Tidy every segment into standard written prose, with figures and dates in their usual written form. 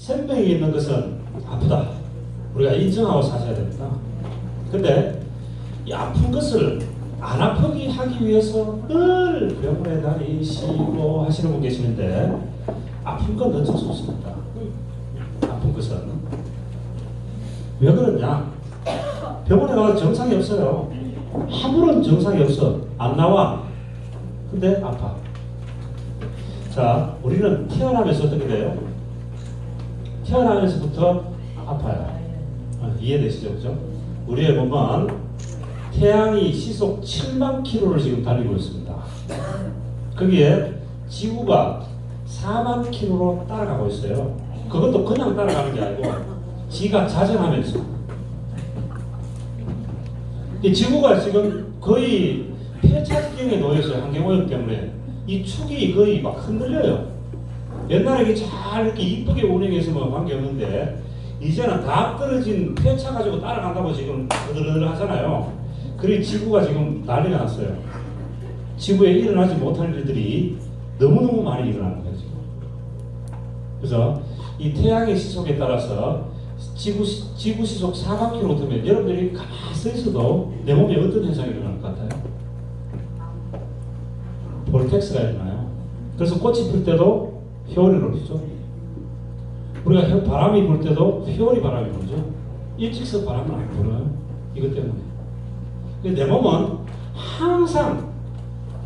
생명이 있는 것은 아프다. 우리가 인정하고 사셔야 됩니다. 근데 이 아픈 것을 안 아프게 하기 위해서 늘 병원에 다니시고 하시는 분 계시는데 아픈 건 어쩔 수 없습니다. 아픈 것은 왜 그러냐? 병원에 가서 정상이 없어요. 아무런 정상이 없어. 안 나와. 근데 아파. 자, 우리는 태어나면서 어떻게 돼요? 태어나면서부터 아파요. 이해되시죠? 그죠? 우리의 몸은 태양이 시속 7만 킬로를 지금 달리고 있습니다. 거기에 지구가 4만 킬로로 따라가고 있어요. 그것도 그냥 따라가는 게 아니고 지가 자전하면서. 이 지구가 지금 거의 폐차지경에 놓여 있어요. 환경오염 때문에. 이 축이 거의 막 흔들려요. 옛날에 잘 이렇게 이쁘게 운행했으면 관계없는데 이제는 다 떨어진 폐차 가지고 따라간다고 지금 으들으들 하잖아요. 그리고 지구가 지금 난리가 났어요. 지구에 일어나지 못할 일들이 너무너무 많이 일어나는 거예요. 지금. 그래서 이 태양의 시속에 따라서 지구 시속 4만 킬로미터면 여러분들이 가만히 서 있어도 내 몸에 어떤 현상이 일어날 것 같아요? 볼텍스가 일어나요. 그래서 꽃이 필 때도 효율을 높이죠. 우리가 바람이 불 때도 효율이 바람이 불죠. 일직선 바람은 안 불어요. 이것 때문에. 내 몸은 항상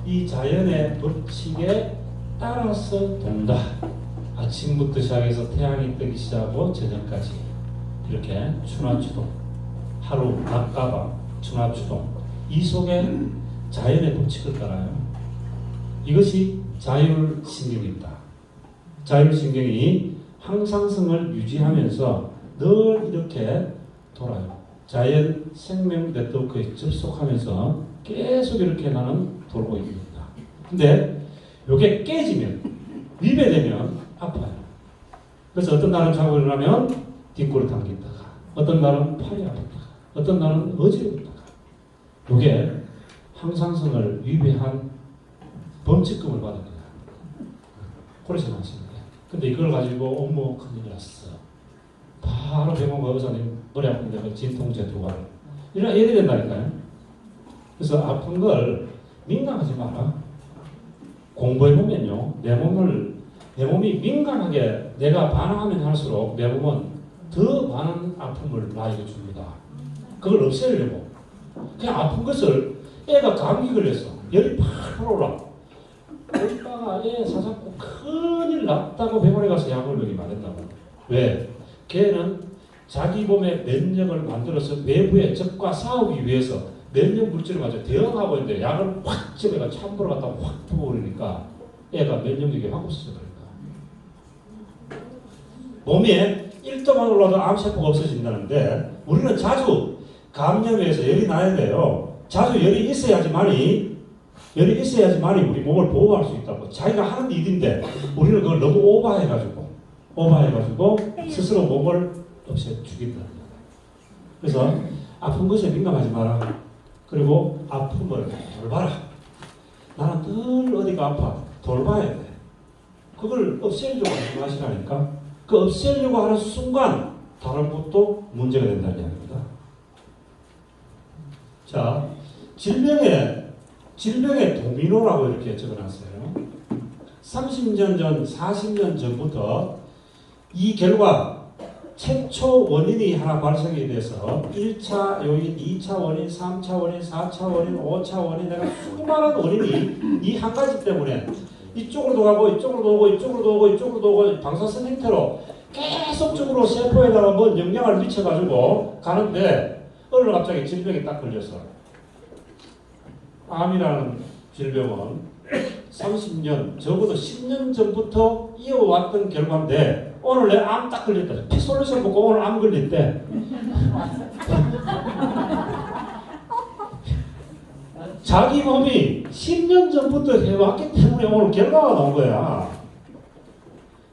이 자연의 법칙에 따라서 돈다. 아침부터 시작해서 태양이 뜨기 시작하고 저녁까지 이렇게 추나추동, 하루 낮과밤 추나추동, 이 속에 자연의 법칙을 따라요. 이것이 자율신경입니다. 자율신경이 항상성을 유지하면서 늘 이렇게 돌아요. 자연 생명 네트워크에 접속하면서 계속 이렇게 나는 돌고 있습니다. 근데 이게 깨지면, 위배되면 아파요. 그래서 어떤 날은 자고 일어나면 뒷골을 당긴다가, 어떤 날은 팔이 아프다가, 어떤 날은 어지럽다가, 이게 항상성을 위배한 범칙금을 받은 거야. 그러지 마시는 거야. 근데 이걸 가지고 업무 큰일 났어. 바로 병원 가 의사님 머리 아픈데 진통제 2알. 이래 된다니까요. 그래서 아픈 걸 민감하지 마라. 공부해보면요. 내 몸이 민감하게 내가 반응하면 할수록 내 몸은 더 많은 아픔을 나에게 줍니다. 그걸 없애려고. 그냥 아픈 것을 애가 감기 걸렸어. 열이 팍 올라. 오빠가 애 사잡고 큰일 났다고 병원에 가서 약을 먹이면 안 된다고. 왜? 걔는 자기 몸의 면역을 만들어서 외부의 적과 싸우기 위해서 면역 물질을 가지고 대응하고 있는데 약을 확 집어가 참고로 갖다 확 부어버리니까 애가 면역력이 확 없어져버린다. 몸에 1도만 올라도 암세포가 없어진다는데 우리는 자주 감염에서 열이 나야 돼요. 자주 열이 있어야지만이 우리 몸을 보호할 수 있다고. 자기가 하는 일인데 우리는 그걸 너무 오버해가지고 스스로 몸을 없애 죽인다. 그래서 아픈 것에 민감하지 마라. 그리고 아픔을 돌봐라. 나는 늘 어디가 아파. 돌봐야 돼. 그걸 없애려고 하시라니까. 그 없애려고 하는 순간 다른 것도 문제가 된다는 이야기입니다. 자, 질병의 도미노라고 이렇게 적어놨어요. 30년 전, 40년 전부터 이 결과 최초 원인이 하나 발생이 돼서 1차 요인, 2차 원인, 3차 원인, 4차 원인, 5차 원인, 내가 수많은 원인이 이 한 가지 때문에 이쪽으로도 가고 이쪽으로도 오고 이쪽으로도 오고 이쪽으로도 오고 방사선 형태로 계속적으로 세포에다가 뭔 영향을 미쳐가지고 가는데 어느 날 갑자기 질병이 딱 걸려서 암이라는 질병은 30년, 적어도 10년 전부터 이어왔던 결과인데 오늘 내 암 딱 걸렸다. 피솔루션 먹고 오늘 암 걸렸대. 자기 몸이 10년 전부터 해왔기 때문에 오늘 결과가 나온 거야.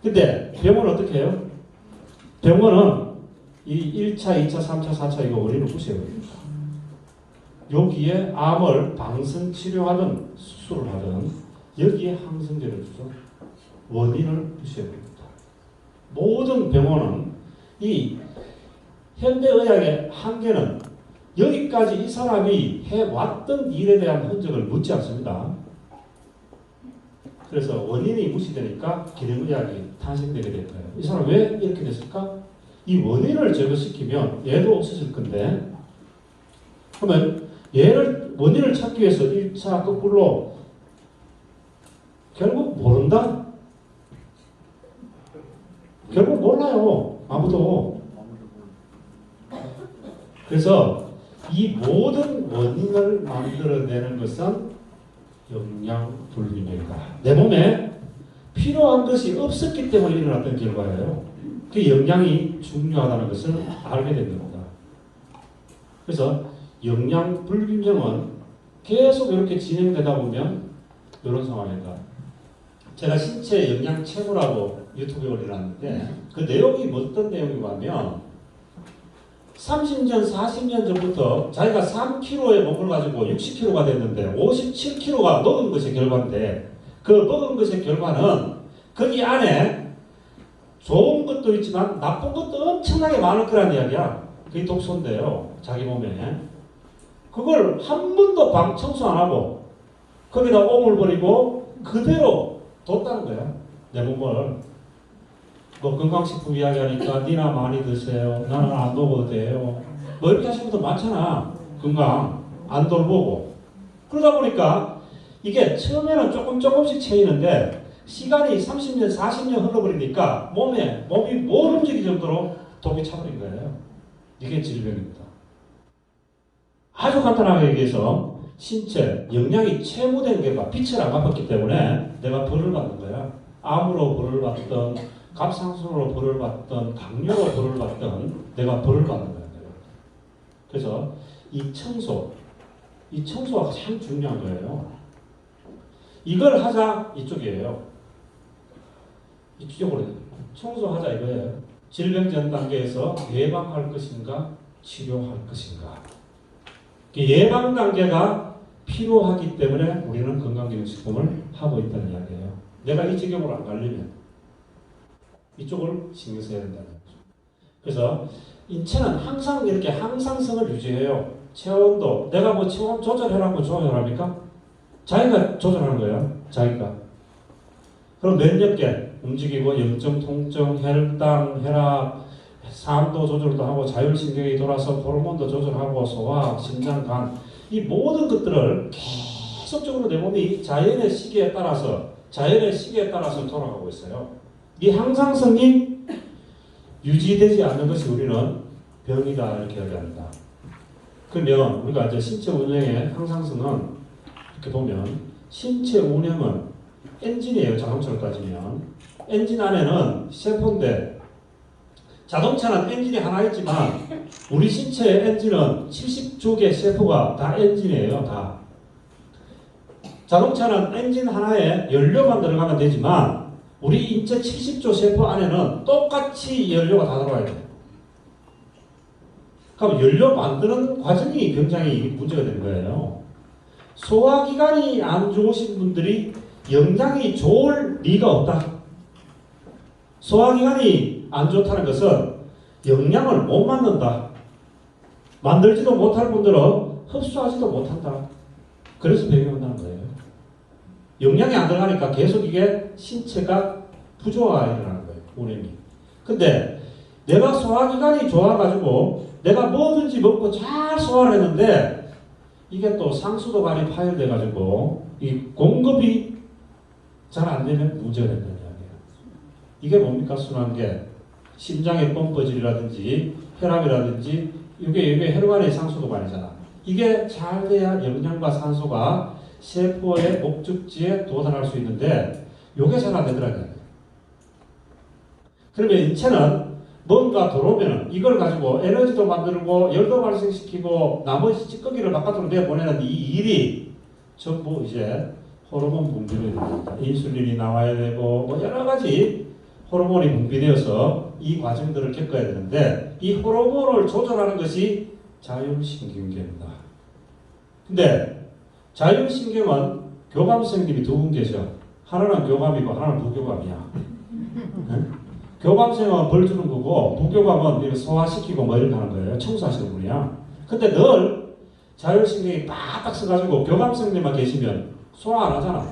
근데 병원은 어떻게 해요? 병원은 이 1차, 2차, 3차, 4차 이거 원인을 부셔버립니다. 여기에 암을 방선 치료하든 수술을 하든 여기에 항생제를 주죠. 원인을 부셔버립니다. 모든 병원은 이 현대의학의 한계는 여기까지 이 사람이 해왔던 일에 대한 흔적을 묻지 않습니다. 그래서 원인이 무시되니까 기능의학이 탄생되게 될 거예요. 이 사람 왜 이렇게 됐을까? 이 원인을 제거시키면 얘도 없어질 건데, 그러면 원인을 찾기 위해서 1차 거꾸로 결국 모른다? 결국 몰라요. 아무도. 그래서 이 모든 원인을 만들어내는 것은 영양불균형이다. 내 몸에 필요한 것이 없었기 때문에 일어났던 결과예요. 그 영양이 중요하다는 것을 알게 된 겁니다. 그래서 영양불균형은 계속 이렇게 진행되다 보면 이런 상황이다. 제가 신체 영양 채무라고 유튜브에 올려놨는데 그 내용이 어떤 내용이냐면 30년, 40년 전부터 자기가 3kg의 몸을 가지고 60kg가 됐는데 57kg가 먹은 것의 결과인데 그 먹은 것의 결과는 거기 안에 좋은 것도 있지만 나쁜 것도 엄청나게 많을 거란 이야기야. 그게 독소인데요. 자기 몸에. 그걸 한 번도 방 청소 안 하고 거기다 오물 버리고 그대로 뒀다는 거야. 내 몸을. 뭐 건강식품 이야기하니까 니나 많이 드세요. 나는 안 먹어도 돼요. 뭐 이렇게 하시는 분들 많잖아. 건강 안 돌보고. 그러다 보니까 이게 처음에는 조금씩 채이는데 시간이 30년, 40년 흘러버리니까 몸이 못 움직일 정도로 독이 차버린 거예요. 이게 질병입니다. 아주 간단하게 얘기해서 신체 영양이 채무된 결과 빛을 안 갚았기 때문에 내가 벌을 받는 거야. 암으로 벌을 받던 갑상선으로 벌을 받던 당뇨로 벌을 받던 내가 벌을 받는 거예요. 그래서 이 청소가 가장 중요한 거예요. 이걸 하자 이쪽이에요. 이쪽으로 청소하자 이거예요. 질병 전 단계에서 예방할 것인가 치료할 것인가. 예방 단계가 필요하기 때문에 우리는 건강기능식품을 하고 있다는 이야기예요. 내가 이 지경으로 안 가려면 이쪽을 신경 써야 된다는 거죠. 그래서 인체는 항상 이렇게 항상성을 유지해요. 체온도 내가 뭐 체온 조절해라고 조절합니까? 자기가 조절하는 거예요. 자기가. 그럼 면역계 움직이고 염증, 통증, 혈당, 혈압, 산도 조절도 하고 자율신경이 돌아서 호르몬도 조절하고 소화, 심장, 간 이 모든 것들을 계속적으로 내 몸이 자연의 시계에 따라서 돌아가고 있어요. 이 항상성이 유지되지 않는 것이 우리는 병이다 이렇게 이야기합니다. 그러면 우리가 이제 신체 운영의 항상성은 이렇게 보면 신체 운영은 엔진이에요. 자동차를 따지면 엔진 안에는 세포인데 자동차는 엔진이 하나 있지만 우리 신체의 엔진은 70조 개 세포가 다 엔진이에요. 다. 자동차는 엔진 하나에 연료만 들어가면 되지만 우리 인체 70조 세포 안에는 똑같이 연료가 다 들어가야 돼요. 그럼 연료 만드는 과정이 굉장히 문제가 되는 거예요. 소화기관이 안 좋으신 분들이 영양이 좋을 리가 없다. 소화기관이 안 좋다는 것은 영양을 못 만든다. 만들지도 못할 분들은 흡수하지도 못한다. 그래서 병이 온다는 거예요. 영양이 안 들어가니까 계속 이게 신체가 부조화가 일어나는 거예요. 운행이. 근데 내가 소화기관이 좋아가지고 내가 뭐든지 먹고 잘 소화를 했는데 이게 또 상수도 간이 파열돼가지고 이 공급이 잘 안 되면 문제가 된다는 이야기예요. 이게 뭡니까? 순환계. 심장의 펌프질이라든지 혈압이라든지 이게 혈관의 상수도관이잖아. 이게 잘 돼야 영양과 산소가 세포의 목적지에 도달할 수 있는데 이게 잘 안 되더라고요. 그러면 인체는 뭔가 들어오면 이걸 가지고 에너지도 만들고 열도 발생시키고 나머지 찌꺼기를 바깥으로 내보내는 이 일이 전부 이제 호르몬 분비를 됩니다. 인슐린이 나와야 되고 뭐 여러 가지 호르몬이 분비되어서 이 과정들을 겪어야 되는데 이 호르몬을 조절하는 것이 자율신경계입니다. 근데 자율신경은 교감생님이 두 분 계셔. 하나는 교감이고 하나는 부교감이야. 네? 교감생은 벌 주는 거고 부교감은 이거 소화시키고 뭐 이렇게 하는 거예요. 청소하시는 분이야. 근데 늘 자율신경이 빡빡 써가지고 교감생들만 계시면 소화 안 하잖아.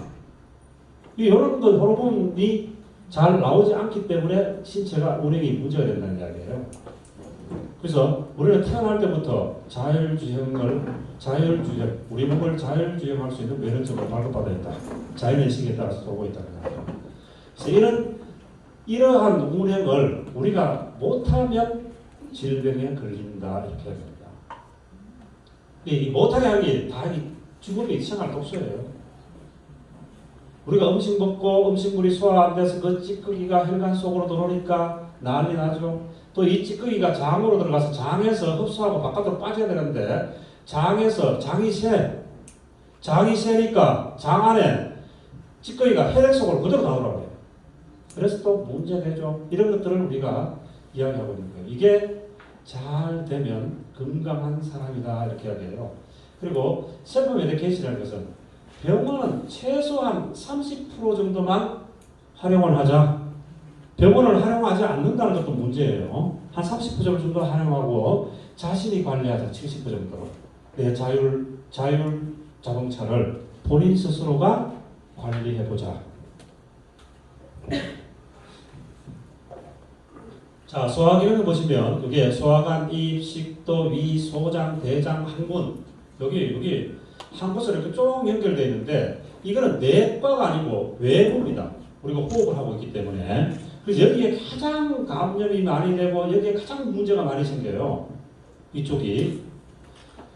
이런 것 호르몬이 잘 나오지 않기 때문에 신체가 운행이 문제가 된다는 이야기예요. 그래서 우리는 태어날 때부터 우리 몸을 자율주행할 수 있는 면허증을 발급받아야 했다. 자연의식에 따라서 돌고 있다는 거예요. 그래서 이러한 운행을 우리가 못하면 질병에 걸린다 이렇게 합니다. 이 못하게 하는 게 다 죽음이 생활 독소예요. 우리가 음식 먹고 음식물이 소화 안 돼서 그 찌꺼기가 혈관 속으로 들어오니까 난리 나죠. 또 이 찌꺼기가 장으로 들어가서 장에서 흡수하고 바깥으로 빠져야 되는데 장에서 장이 새니까 장 안에 찌꺼기가 혈액 속으로 그대로 나오더라고요. 그래서 또 문제되죠. 이런 것들을 우리가 이야기하고 있는 거예요. 이게 잘 되면 건강한 사람이다 이렇게 이야기해요. 그리고 셀프 메디케이션이라는 것은 병원은 최소한 30% 정도만 활용을 하자. 병원을 활용하지 않는다는 것도 문제예요. 한 30% 정도 활용하고 자신이 관리하자. 70% 정도. 내 자율 자동차를 본인 스스로가 관리해보자. 자, 소화 기능을 보시면 이게 소화관, 입, 식도, 위, 소장, 대장, 항문 여기 한 곳으로 이렇게 쭉 연결되어 있는데 이거는 내과가 아니고 외부입니다. 우리가 호흡을 하고 있기 때문에 그래서 여기에 가장 감염이 많이 되고 여기에 가장 문제가 많이 생겨요. 이쪽이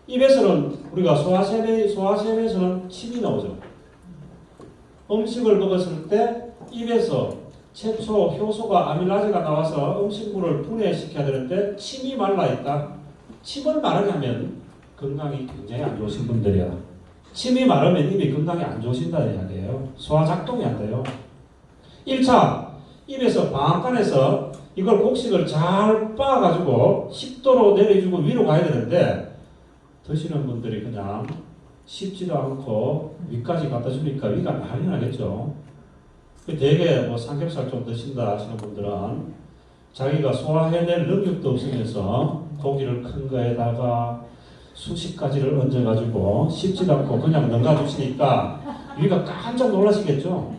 입에서는 우리가 소화샘에서는 침이 나오죠. 음식을 먹었을 때 입에서 채소, 효소가 아밀라제가 나와서 음식물을 분해시켜야 되는데 침이 말라있다. 침을 마르게 하면 건강이 굉장히 안 좋으신 분들이야. 침이 마르면 입이 건강이 안 좋으신다는 이야기예요. 소화 작동이 안 돼요. 1차 입에서 방앗간에서 이걸 곡식을 잘 빻아가지고 식도로 내려주고 위로 가야 되는데 드시는 분들이 그냥 씹지도 않고 위까지 갖다 주니까 위가 많이 나겠죠. 대개 뭐 삼겹살 좀 드신다 하시는 분들은 자기가 소화해낼 능력도 없으면서 고기를 큰 거에다가 수십 가지를 얹어가지고 씹지도 않고 그냥 넘겨주시니까 위가 깜짝 놀라시겠죠.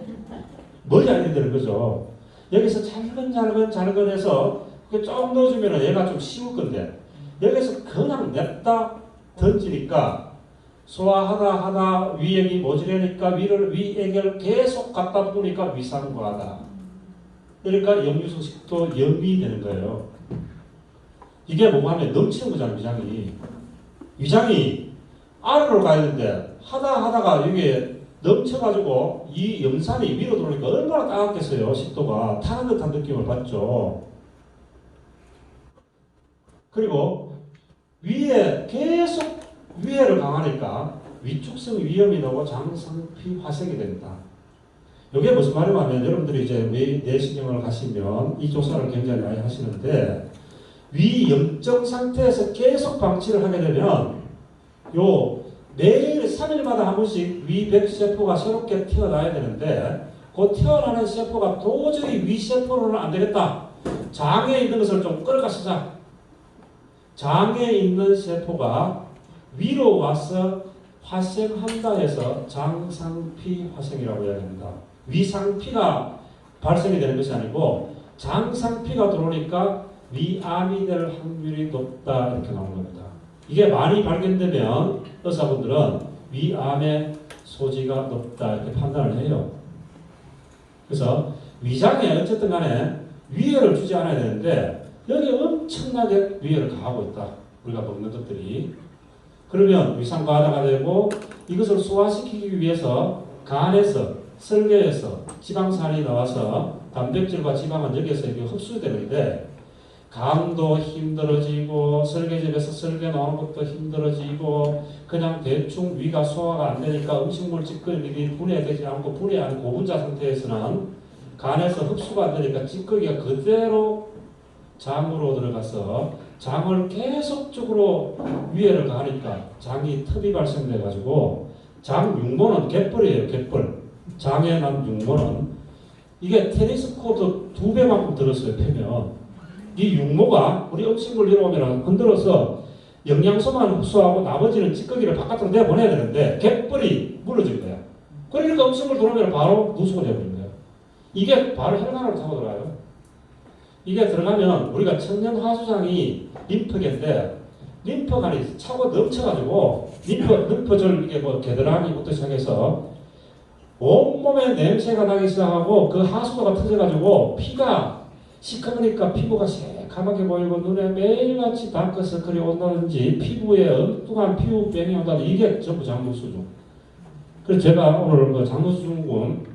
머리 안 되는 거죠. 여기서 잘근 해서 좀 넣어주면 얘가 좀 쉬울 건데 여기서 그냥 냅다 던지니까 소화하다 위액이 모자라니까 위액을 계속 갖다 부으니까 위산과다. 그러니까 역류소식도 염이 되는 거예요. 이게 뭐가 하면 넘치는 거잖아요. 위장이 아래로 가야 되는데 하다가 이게 넘쳐가지고 이 염산이 위로 들어오니까 얼마나 따갑겠어요. 식도가 타는 듯한 느낌을 받죠. 그리고 위에 계속 위해를 강하니까 위축성 위염이 나고 장상피 화색이 된다. 이게 무슨 말이냐면 여러분들이 이제 내시경을 가시면 이 조사를 굉장히 많이 하시는데 위염증 상태에서 계속 방치를 하게 되면 매일 3일마다 한 번씩 위백세포가 새롭게 태어나야 되는데 그 태어나는 세포가 도저히 위세포로는 안 되겠다. 장에 있는 것을 좀 끌어가 쓰자. 장에 있는 세포가 위로 와서 화생한다 해서 장상피 화생이라고 이야기합니다. 위상피가 발생이 되는 것이 아니고 장상피가 들어오니까 위암이 될 확률이 높다 이렇게 나오는 겁니다. 이게 많이 발견되면 의사분들은 위암의 소지가 높다 이렇게 판단을 해요. 그래서 위장에 어쨌든 간에 위해를 주지 않아야 되는데 여기 엄청나게 위해를 가하고 있다. 우리가 먹는 것들이. 그러면 위상과다가 되고 이것을 소화시키기 위해서 간에서 설계에서 지방산이 나와서 단백질과 지방은 여기에서 이렇게 흡수되는데 간도 힘들어지고 설계집에서 설계 나오는 것도 힘들어지고 그냥 대충 위가 소화가 안 되니까 음식물 찌꺼기들이 분해되지 않고 분해한 고분자 상태에서는 간에서 흡수가 안 되니까 찌꺼기가 그대로 장으로 들어가서 장을 계속적으로 위해를 가하니까 장이 톱이 발생돼 가지고 장 융모는 갯벌이에요. 갯벌. 장에 난 융모는 이게 테니스 코트 2배만큼 들었어요, 펴면. 이 육모가 우리 음식물 들어오면 흔들어서 영양소만 흡수하고 나머지는 찌꺼기를 바깥으로 내보내야 되는데 갯벌이 무너질 거야. 그러니까 음식물 들어오면 바로 누수가 되어버린 거야. 이게 바로 혈관으로 타고 들어가요. 이게 들어가면 우리가 천연 하수장이 림프계인데 림프관이 차고 넘쳐가지고 림프절 이게 뭐 겨드랑이부터 시작해서 온몸에 냄새가 나기 시작하고 그 하수도가 터져가지고 피가 시커머니까 피부가 새카맣게 보이고 눈에 매일같이 다크서클이 온다든지 피부에 엉뚱한 피부병이 온다든지 이게 전부 장누수중. 그래서 제가 오늘 그 장누수증후군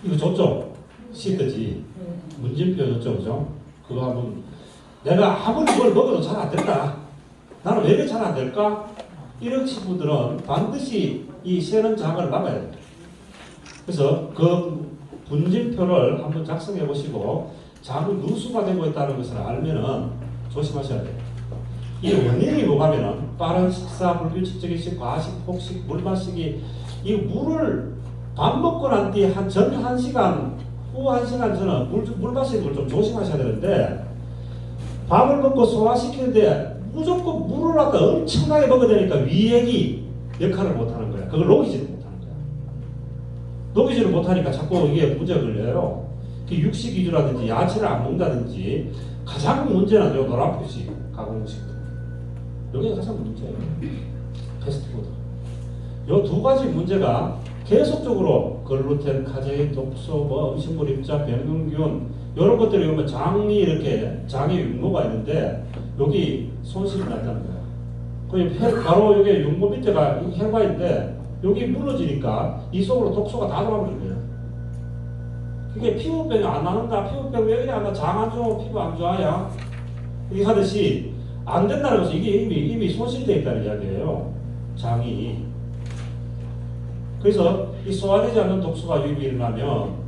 이거 줬죠? 시트지. 문진표 줬죠, 그죠? 그거 한번 내가 아무리 뭘 먹어도 잘 안 된다. 나는 왜 이렇게 잘 안 될까? 이러신 분들은 반드시 이 새는 장을 막아야 돼요. 그래서 그 분진표를 한번 작성해 보시고 장이 누수가 되고 있다는 것을 알면은 조심하셔야 돼요. 이 원인이 뭐냐면은 빠른 식사, 불규칙적인 식, 과식, 폭식, 물 마시기. 이 물을 밥 먹고 난 뒤 전 1시간, 후 1시간 전은 물 마시는 걸 좀 조심하셔야 되는데 밥을 먹고 소화시키는데 무조건 물을 갖다 엄청나게 먹어야 되니까 위액이 역할을 못하는 거야. 그걸 녹이지를 못하는 거야. 녹이지를 못하니까 자꾸 이게 문제가 걸려요. 그 육식 위주라든지 야채를 안 먹는다든지 가장 문제는 요 노란 표시 가공식품. 여기가 가장 문제예요. 패스트푸드. 요 두 가지 문제가 계속적으로 글루텐, 카제인, 독소, 뭐 음식물 입자, 병균 이런 것들이 오면 장이 이렇게 장에 육모가 있는데 여기 손실이 난다는 거야. 바로 여기 육모 밑에가 혈관인데 여기 무너지니까 이 속으로 독소가 다 들어가버린 거예요. 이게 피부병이 안 나는다. 피부병 왜 그냥 장 안 좋아, 피부 안 좋아야 이렇게 하듯이 안 된다는 것은 이게 이미 손실되어 있다는 이야기예요. 장이. 그래서 이 소화되지 않는 독소가 유입이 일어나면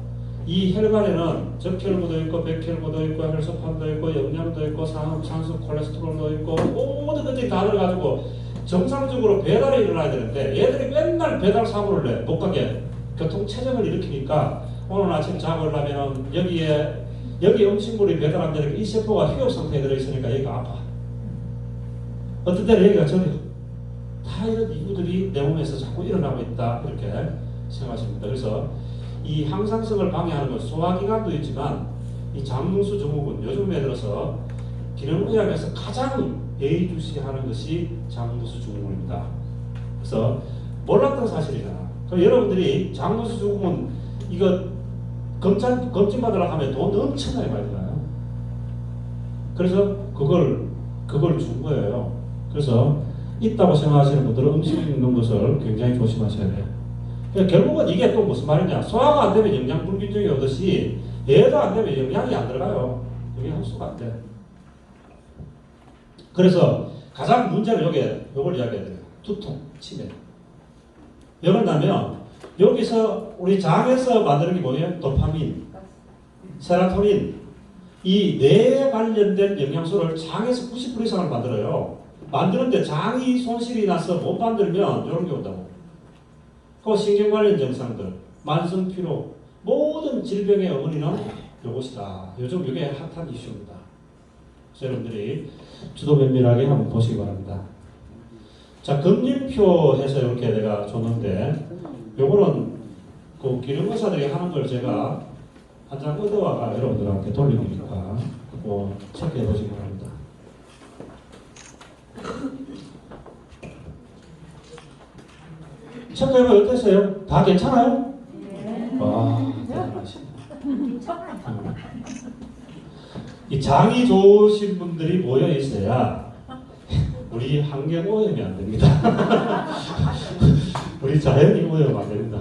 이 혈관에는 적혈구도 있고 백혈구도 있고 혈소판도 있고 영양도 있고 산소 콜레스테롤도 있고 모든 것들이 다 들어가지고 정상적으로 배달이 일어나야 되는데 얘들이 맨날 배달 사고를 내. 못 가게 교통체증을 일으키니까 오늘 아침 작업을 하면 여기 음식물이 배달 안 되니까 이 세포가 휴업 상태에 들어있으니까 여기가 아파. 어떤 때는 여기가 저리 다 이런 이유들이 내 몸에서 자꾸 일어나고 있다. 이렇게 생각하십니다. 그래서 이 항상성을 방해하는 건 소화기관도 있지만 이 장누수 증후군 요즘에 들어서 기능의학에서 가장 예의주시하는 것이 장누수 증후군입니다. 그래서 몰랐던 사실이잖아. 그럼 여러분들이 장누수 증후군 이거 검진 받으러 가면 돈 엄청나게 많이 들어요. 그래서 그걸 준 거예요. 그래서 있다고 생각하시는 분들은 음식 먹는 것을 굉장히 조심하셔야 돼요. 그러니까 결국은 이게 또 무슨 말이냐. 소화가 안 되면 영양 불균형이 오듯이 얘도 안 되면 영양이 안 들어가요. 영양 흡수가 안 돼. 그래서 가장 문제는 요걸 이야기해야 돼요. 두통, 치매. 왜 그러냐면 여기서 우리 장에서 만드는 게 뭐예요? 도파민, 세라토닌 이 뇌에 관련된 영양소를 장에서 90% 이상을 만들어요. 만드는데 장이 손실이 나서 못 만들면 이런 게 온다고. 그 신경 관련 증상들, 만성 피로, 모든 질병의 어머니는 이것이다. 요즘 이게 핫한 이슈입니다. 그래서 여러분들이 주도 면밀하게 한번 보시기 바랍니다. 자, 검진표 해서 이렇게 내가 줬는데 요거는 그 기능의사들이 하는 걸 제가 한 장 얻어와가 여러분들한테 돌리니까 그거 체크해 보시기 바랍니다. 체크해보면 어땠어요? 다 괜찮아요? 네. 와, 대단하시네. 이 장이 좋으신 분들이 모여 있어야 우리 환경 오염이 안 됩니다. 우리 자연이 오염 안 됩니다.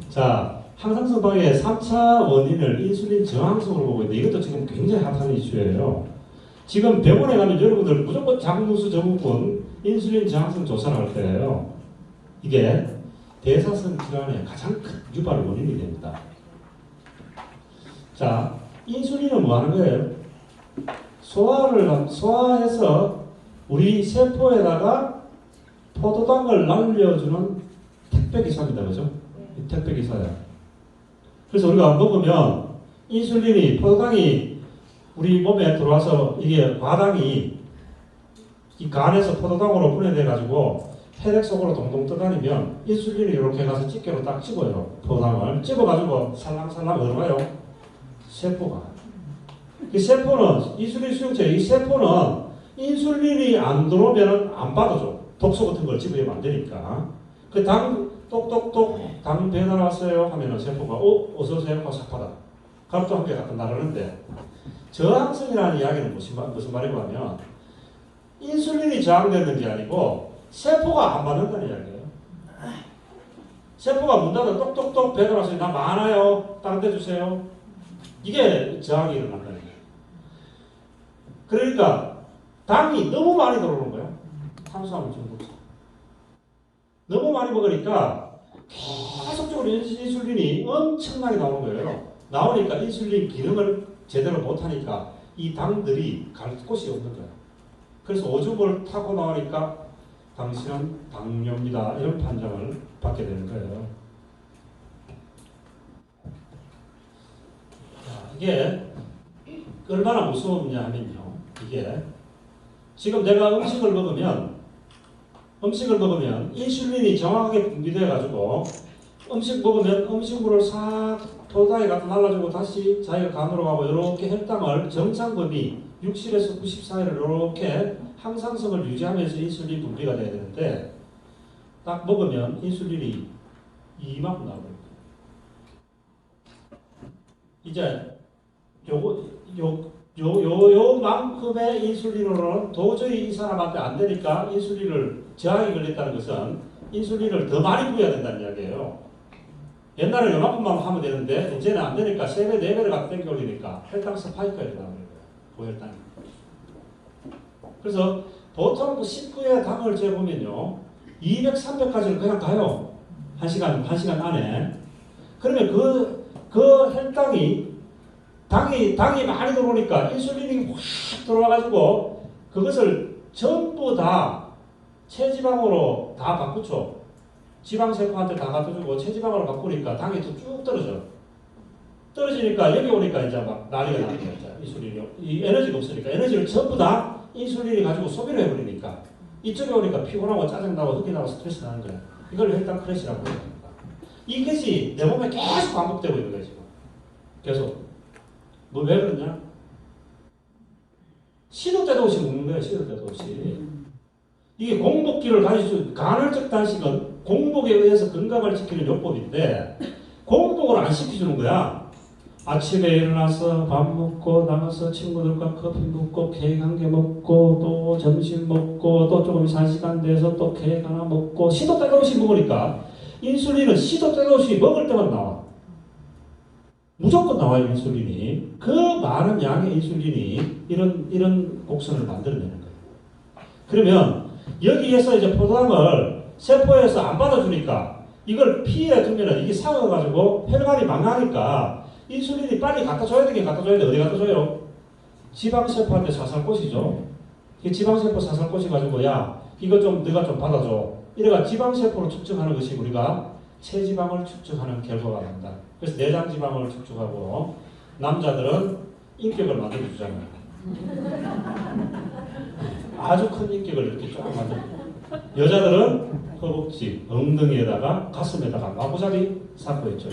자, 항상성 방해의 3차 원인을 인슐린 저항성으로 보고 있는데 이것도 지금 굉장히 핫한 이슈예요. 지금 병원에 가면 여러분들 무조건 장누수 증후군 인슐린 저항성 조사를 할 때예요. 이게 대사성 질환의 가장 큰 유발 원인이 됩니다. 자, 인슐린은 뭐 하는 거예요? 소화해서 우리 세포에다가 포도당을 날려주는 택배기사입니다. 그죠? 이 택배기사야. 그래서 우리가 먹으면 인슐린이, 포도당이 우리 몸에 들어와서 이게 과당이 이 간에서 포도당으로 분해돼가지고 혈액 속으로 동동 떠다니면 인슐린이 이렇게 가서 집게로 딱 집어요. 포도당을 집어가지고 살랑살랑 얼어가요. 세포가. 이 세포는 인슐린 수용체, 이 세포는 인슐린이 안 들어오면 안 받아줘. 독소 같은 걸 집어내면 안 되니까. 그 당 똑똑똑 당 배달 왔어요 하면은 세포가 어서 오세요 하고 싹 받아. 가루도 한 개 갖다 나르는데 저항성이라는 이야기는 무슨 말이고 하면 인슐린이 저항되는 게 아니고 세포가 안 받는다는 이야기예요. 세포가 문 닫아 똑똑똑 배달 왔어요. 나 많아요. 다른 데 주세요. 이게 저항이 일어난다는 거예요. 그러니까 당이 너무 많이 들어오는 거예요. 탄수화물 중독자. 너무 많이 먹으니까 계속적으로 인슐린이 엄청나게 나오는 거예요. 나오니까 인슐린 기능을 제대로 못하니까 이 당들이 갈 곳이 없는 거예요. 그래서 오줌을 타고 나오니까 당신은 당뇨입니다. 이런 판정을 받게 되는 거예요. 이게 얼마나 무서웠냐 하면요. 이게 지금 내가 음식을 먹으면 인슐린이 정확하게 분비돼 가지고 음식 먹으면 음식물을 싹 포도당에 갖다 날라주고 다시 자기가 간으로 가고 이렇게 혈당을 정상 범위 60에서 90 사이를 이렇게 항상성을 유지하면서 인슐린 분비가 돼야 되는데 딱 먹으면 인슐린이 이만큼 나오거든요. 이제 요만큼의 인슐린으로는 도저히 이 사람한테 안 되니까 인슐린을 저항이 걸렸다는 것은 인슐린을 더 많이 부어야 된다는 이야기예요. 옛날에 요만큼만 하면 되는데 이제는 안 되니까 3배, 4배를 갖다 땡겨 올리니까 혈당 스파이크가 일어나는 거예요. 고혈당이. 그래서 보통 그 식후에 당을 재보면요. 200, 300까지는 그냥 가요. 1시간 안에. 그러면 그 혈당이 당이 많이 들어오니까 인슐린이 확 들어와가지고 그것을 전부 다 체지방으로 다 바꾸죠. 지방세포한테 다 갖다주고 체지방으로 바꾸니까 당이 또 쭉 떨어져. 떨어지니까 여기 오니까 이제 막 난리가 나는 거야. 인슐린이. 이 에너지가 없으니까. 에너지를 전부 다 인슐린이 가지고 소비를 해버리니까. 이쪽에 오니까 피곤하고 짜증나고 흑기나고 스트레스 나는 거야. 이걸 혈당 크래시라고 합니다. 이것이 내 몸에 계속 반복되고 있는 거야, 지금. 계속. 뭐 왜 그러냐? 시도 때도 없이 먹는 거예요. 시도 때도 없이. 이게 공복기를 가지고 간헐적 단식은 공복에 의해서 건강을 지키는 요법인데 공복을 안 시켜주는 거야. 아침에 일어나서 밥 먹고 나가서 친구들과 커피 먹고 케이크 한 개 먹고 또 점심 먹고 또 조금 1시간 돼서 또 케이크 하나 먹고 시도 때도 없이 먹으니까 인슐린은 시도 때도 없이 먹을 때만 나와. 무조건 나와요. 인슐린이. 그 많은 양의 인슐린이 이런 곡선을 만들어내는 거예요. 그러면 여기에서 이제 포도당을 세포에서 안 받아주니까 이걸 피해 두면 이게 상어가지고 혈관이 망하니까 인슐린이 빨리 갖다 줘야 되긴 갖다 줘야 돼. 어디 갖다 줘요? 지방세포한테 사살 꽂이죠. 이 지방세포 사살 꽂이 가지고 야 이거 좀 네가 좀 받아줘. 이래가 지방세포를 측정하는 것이 우리가 체지방을 측정하는 결과가 난다. 그래서 내장지방을 측정하고 남자들은 인격을 만들어주잖아요. 아주 큰 인격을 이렇게 쫙 만들어. 여자들은 허벅지, 엉덩이에다가 가슴에다가 마구잡이 쌓고 있죠.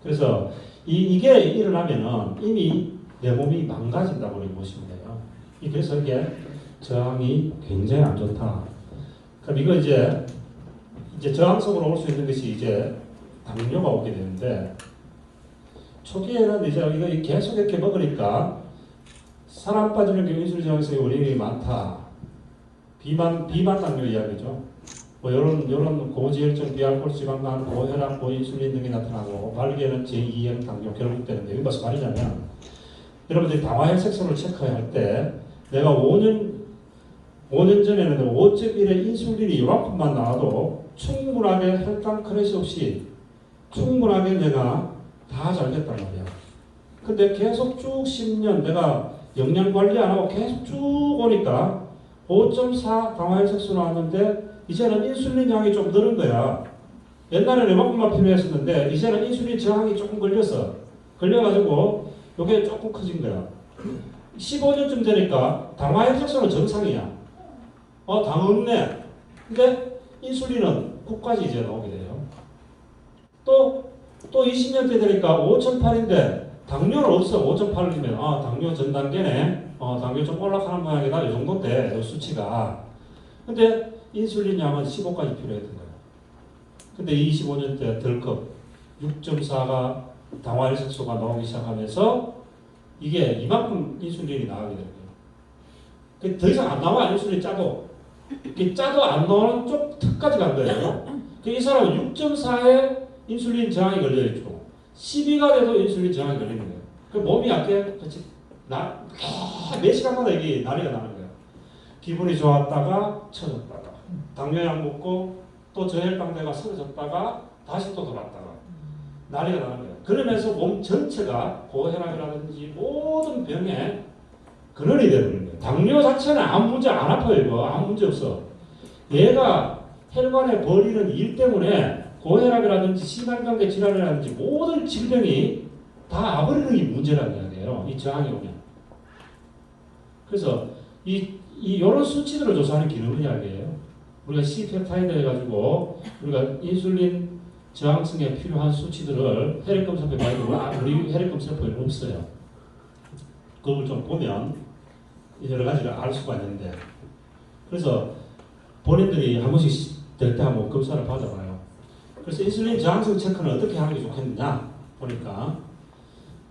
그래서 이게 일어나면은 이미 내 몸이 망가진다고 보시면 돼요. 그래서 이게 저항이 굉장히 안 좋다. 그럼 이거 이제 저항성으로 올 수 있는 것이 이제 당뇨가 오게 되는데 초기에는 이제 이거 계속 이렇게 먹으니까 사람 빠지는 경우 인슐린 저항성의 원인이 많다. 비만 당뇨 이야기죠. 뭐 이런 고지혈증, 비알코올 지방간, 고혈압, 고인슐린 등이 나타나고 말기에는 제2형 당뇨 결국되는데 이게 무슨 말이냐면 여러분들이 당화혈색소를 체크할 때 내가 5년 전에는 5.1의 인슐린이 이만큼만 나와도 충분하게 혈당 크래시 없이 충분하게 내가 다 잘 됐단 말이야. 근데 계속 쭉 10년 내가 영양 관리 안 하고 계속 쭉 오니까 5.4 당화혈색소 나왔는데 이제는 인슐린 양이 좀 늘은 거야. 옛날에는 이만큼만 필요했었는데 이제는 인슐린 저항이 조금 걸려가지고 이게 조금 커진 거야. 15년쯤 되니까 당화혈색소는 정상이야. 당 없네. 근데 인슐린은 9까지 이제 나오게 돼요. 또 20년대 되니까 5,800인데 당뇨는 없어. 5,800이면 당뇨 전 단계네. 당뇨 좀 올라가는 모양이다. 이 정도인데 수치가. 근데 인슐린 양은 15까지 필요했던 거예요. 근데 25년 때 덜컥 6.4가 당화혈색소가 나오기 시작하면서 이게 이만큼 인슐린이 나가게 되는 거예요. 더 이상 안 나와. 인슐린 짜도. 짜도 안 나오는 쪽 턱까지 간 거예요. 이 사람은 6.4에 인슐린 저항이 걸려있고 12가 돼도 인슐린 저항이 걸리는 거예요. 그 몸이 약해 몇 시간마다 이게 난리가 나는 거예요. 기분이 좋았다가 처졌다가 당뇨약 먹고 또 저혈당대가 쓰러졌다가 다시 또 돌았다가 난리가 나는 거예요. 그러면서 몸 전체가 고혈압이라든지 모든 병에 근원이 되는 거예요. 당뇨 자체는 아무 문제 안 아파요. 이거 아무 문제 없어. 얘가 혈관에 벌이는 일 때문에 고혈압이라든지 심혈관계 질환이라든지 모든 질병이 다 아버리는 게 문제라는 이야기예요. 이 저항이 오면. 그래서 이런 수치들을 조사하는 기능은 이야기예요. 우리가 C페프타이드 해가지고 우리가 인슐린 저항성에 필요한 수치들을 혈액검사표에 많이 우리 혈액검사표에는 없어요. 그걸 좀 보면 여러 가지를 알 수가 있는데 그래서 본인들이 한 번씩 될 때 한번 검사를 받아봐요. 그래서 인슐린 저항성 체크는 어떻게 하는 게 좋겠느냐 보니까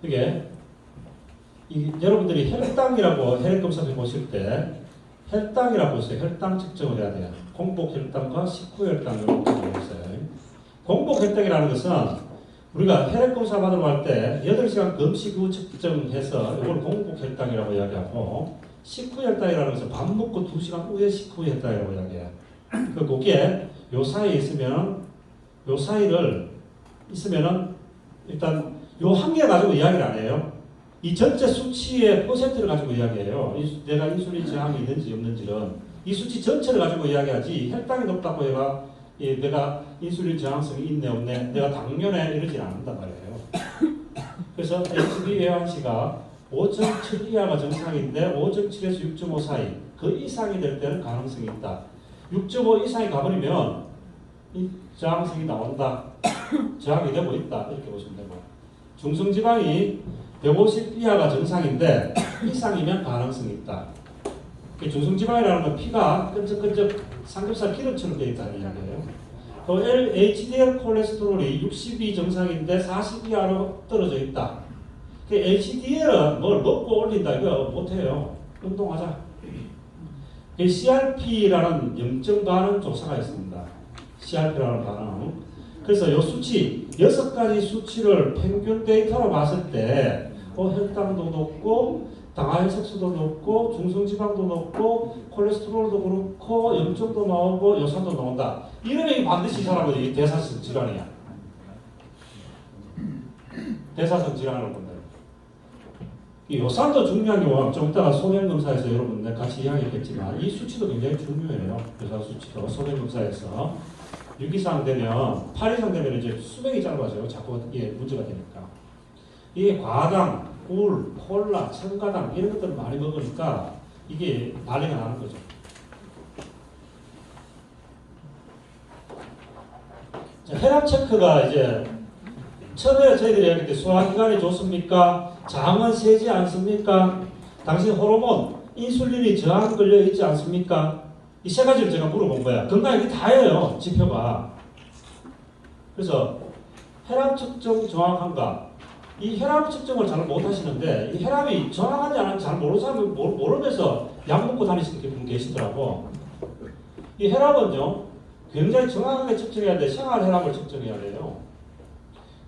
이게 여러분들이 혈당이라고 혈액검사표 보실 때 혈당이라고 있어요. 혈당 측정을 해야 돼요. 공복 혈당과 식후 혈당 이런 것들이 있어요. 공복 혈당이라는 것은 우리가 혈액검사 받으러 갈 때 8시간 금식 후 측정해서 이걸 공복 혈당이라고 이야기하고 식후 혈당이라는 것은 밥 먹고 2시간 후에 식후 혈당이라고 이야기해요. 그게 요 사이에 있으면은 일단 요 한 개 가지고 이야기를 안 해요. 이 전체 수치의 퍼센트를 가지고 이야기해요. 내가 인슐린 저항이 있는지 없는지는 이 수치 전체를 가지고 이야기하지 혈당이 높다고 해가 내가 인슐린 저항성이 있네 없네 내가 당뇨네 이러진 않는단 말이에요. 그래서 HbA1c가 5.7 이하가 정상인데 5.7에서 6.5 사이 그 이상이 될 때는 가능성이 있다. 6.5 이상이 가버리면 이 저항성이 나온다. 저항이 되고 있다. 이렇게 보시면 되고 중성지방이 150 이하가 정상인데 이상이면 가능성이 있다. 중성지방이라는 건 피가 끈적끈적 삼겹살 기름처럼 되어 있다는 이야기예요. 또 HDL 콜레스테롤이 60이 정상인데 40 이하로 떨어져 있다. HDL은 뭘 먹고 올린다 이거 못해요. 운동하자. CRP라는 염증 반응 조사가 있습니다. CRP라는 반응. 그래서 이 수치 6가지 수치를 평균 데이터로 봤을 때 혈당도 높고 당화혈색소도 높고 중성지방도 높고 콜레스테롤도 그렇고 염증도 나오고 요산도 나온다. 이러면 반드시 이 사람은 이 대사성 질환이야. 대사성 질환을 본다. 이 요산도 중요한 게 좀 이따가 소변검사에서 여러분 같이 이야기했겠지만 이 수치도 굉장히 중요해요. 요산 수치도 소변검사에서 6 이상 되면 8 이상 되면 이제 수명이 짧아져요. 자꾸 이게 문제가 되니까. 이게 과당, 꿀, 콜라, 첨가당 이런 것들을 많이 먹으니까 이게 난리가 나는 거죠. 자, 혈압 체크가 이제 처음에 저희들이 얘기할 때 소화기관이 좋습니까? 장은 세지 않습니까? 당신 호르몬, 인슐린이 저항 걸려 있지 않습니까? 이 세 가지를 제가 물어본 거야. 건강 이게 다예요. 지표가. 그래서 혈압 측정 정확한가? 이 혈압 측정을 잘 못하시는데 이 혈압이 정확한지 안 한지 잘 모르면서 약 먹고 다니시는 분 계시더라고. 이 혈압은요 굉장히 정확하게 측정해야 돼. 생활 혈압을 측정해야 돼요.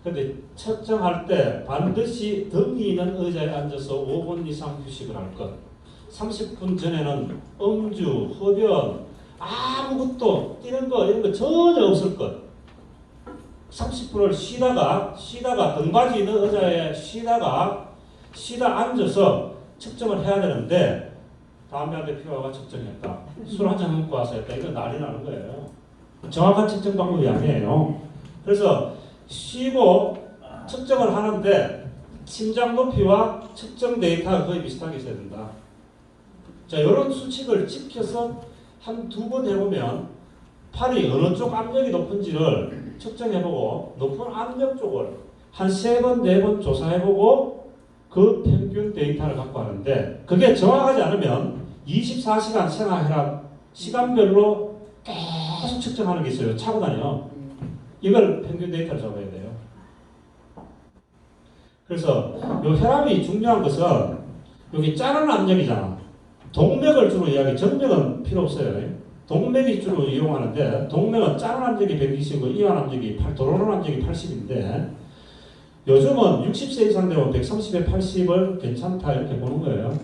근데 측정할 때 반드시 등이 있는 의자에 앉아서 5분 이상 휴식을 할 것. 30분 전에는 음주, 흡연, 아무것도 뛰는 거 이런 거 전혀 없을 것. 30분을 쉬다가 등받이 있는 의자에 쉬다 앉아서 측정을 해야 되는데 담배 피워가 측정했다. 술 한잔 먹고 와서 했다. 이거 난리 나는 거예요. 정확한 측정 방법이 아니에요. 그래서 쉬고 측정을 하는데 심장 높이와 측정 데이터가 거의 비슷하게 있어야 된다. 자, 이런 수칙을 지켜서 한 두 번 해보면 팔이 어느 쪽 압력이 높은지를 측정해보고 높은 압력 쪽을 한 3번, 4번 조사해보고 그 평균 데이터를 갖고 하는데 그게 정확하지 않으면 24시간 생활해라 시간별로 계속 측정하는 게 있어요. 차고 다녀. 이걸 평균 데이터를 잡아야 돼요. 그래서 요 혈압이 중요한 것은 여기 짜는 압력이잖아. 동맥을 주로 이야기, 정맥은 필요 없어요. 동맥이 주로 이용하는데 동맥은 짜는 압력이 120이고 이완 압력이 도로론 압력이 80인데 요즘은 60세 이상 되면 130에 80을 괜찮다 이렇게 보는 거예요.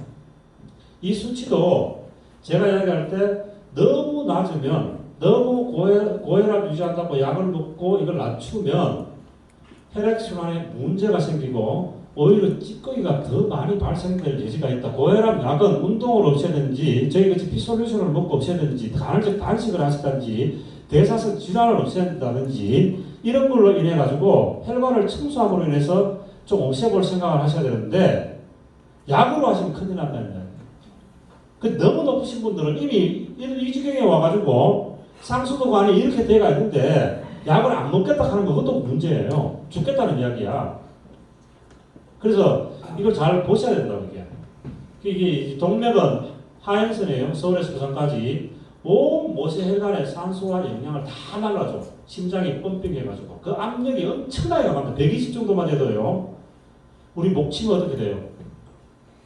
이 수치도 제가 이야기할 때 너무 낮으면 너무 고혈압 유지한다고 약을 먹고 이걸 낮추면 혈액순환에 문제가 생기고 오히려 찌꺼기가 더 많이 발생될 여지가 있다. 고혈압 약은 운동을 없애야 되는지 저희같이 피솔루션을 먹고 없애야 되는지 간헐적 단식을 하시든지 대사성 질환을 없애야 된다든지 이런 걸로 인해 가지고 혈관을 청소함으로 인해서 좀 없애볼 생각을 하셔야 되는데 약으로 하시면 큰일 난다는 거예요. 그 너무 높으신 분들은 이미 이 지경에 와가지고 상수도관이 이렇게 돼가 있는데 약을 안 먹겠다 하는 거 그것도 문제예요. 죽겠다는 이야기야. 그래서 이걸 잘 보셔야 된다고 이게 동맥은 하행선이에요. 서울에서 부산까지 온 모세 혈관의 산소와 영양을 다 날라줘. 심장이 펌핑해가지고 그 압력이 엄청나게 강합니다. 120 정도만 돼도요. 우리 목 치면 어떻게 돼요?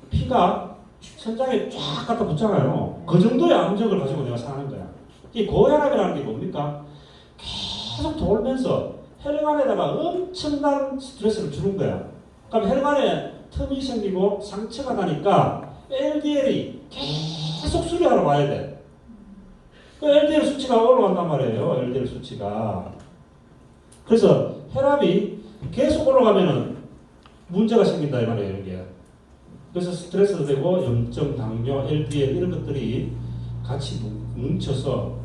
피가 천장에 쫙 갖다 붙잖아요. 그 정도의 압력을 가지고 내가 사는 거야. 이 고혈압이라는 게 뭡니까? 계속 돌면서 혈관에다가 엄청난 스트레스를 주는 거야. 그럼 혈관에 틈이 생기고 상처가 나니까 LDL이 계속 수리하러 와야 돼. 그 LDL 수치가 올라간단 말이에요. LDL 수치가. 그래서 혈압이 계속 올라가면은 문제가 생긴다 이 말이에요. 이게. 그래서 스트레스도 되고 염증, 당뇨, LDL 이런 것들이 같이 뭉쳐서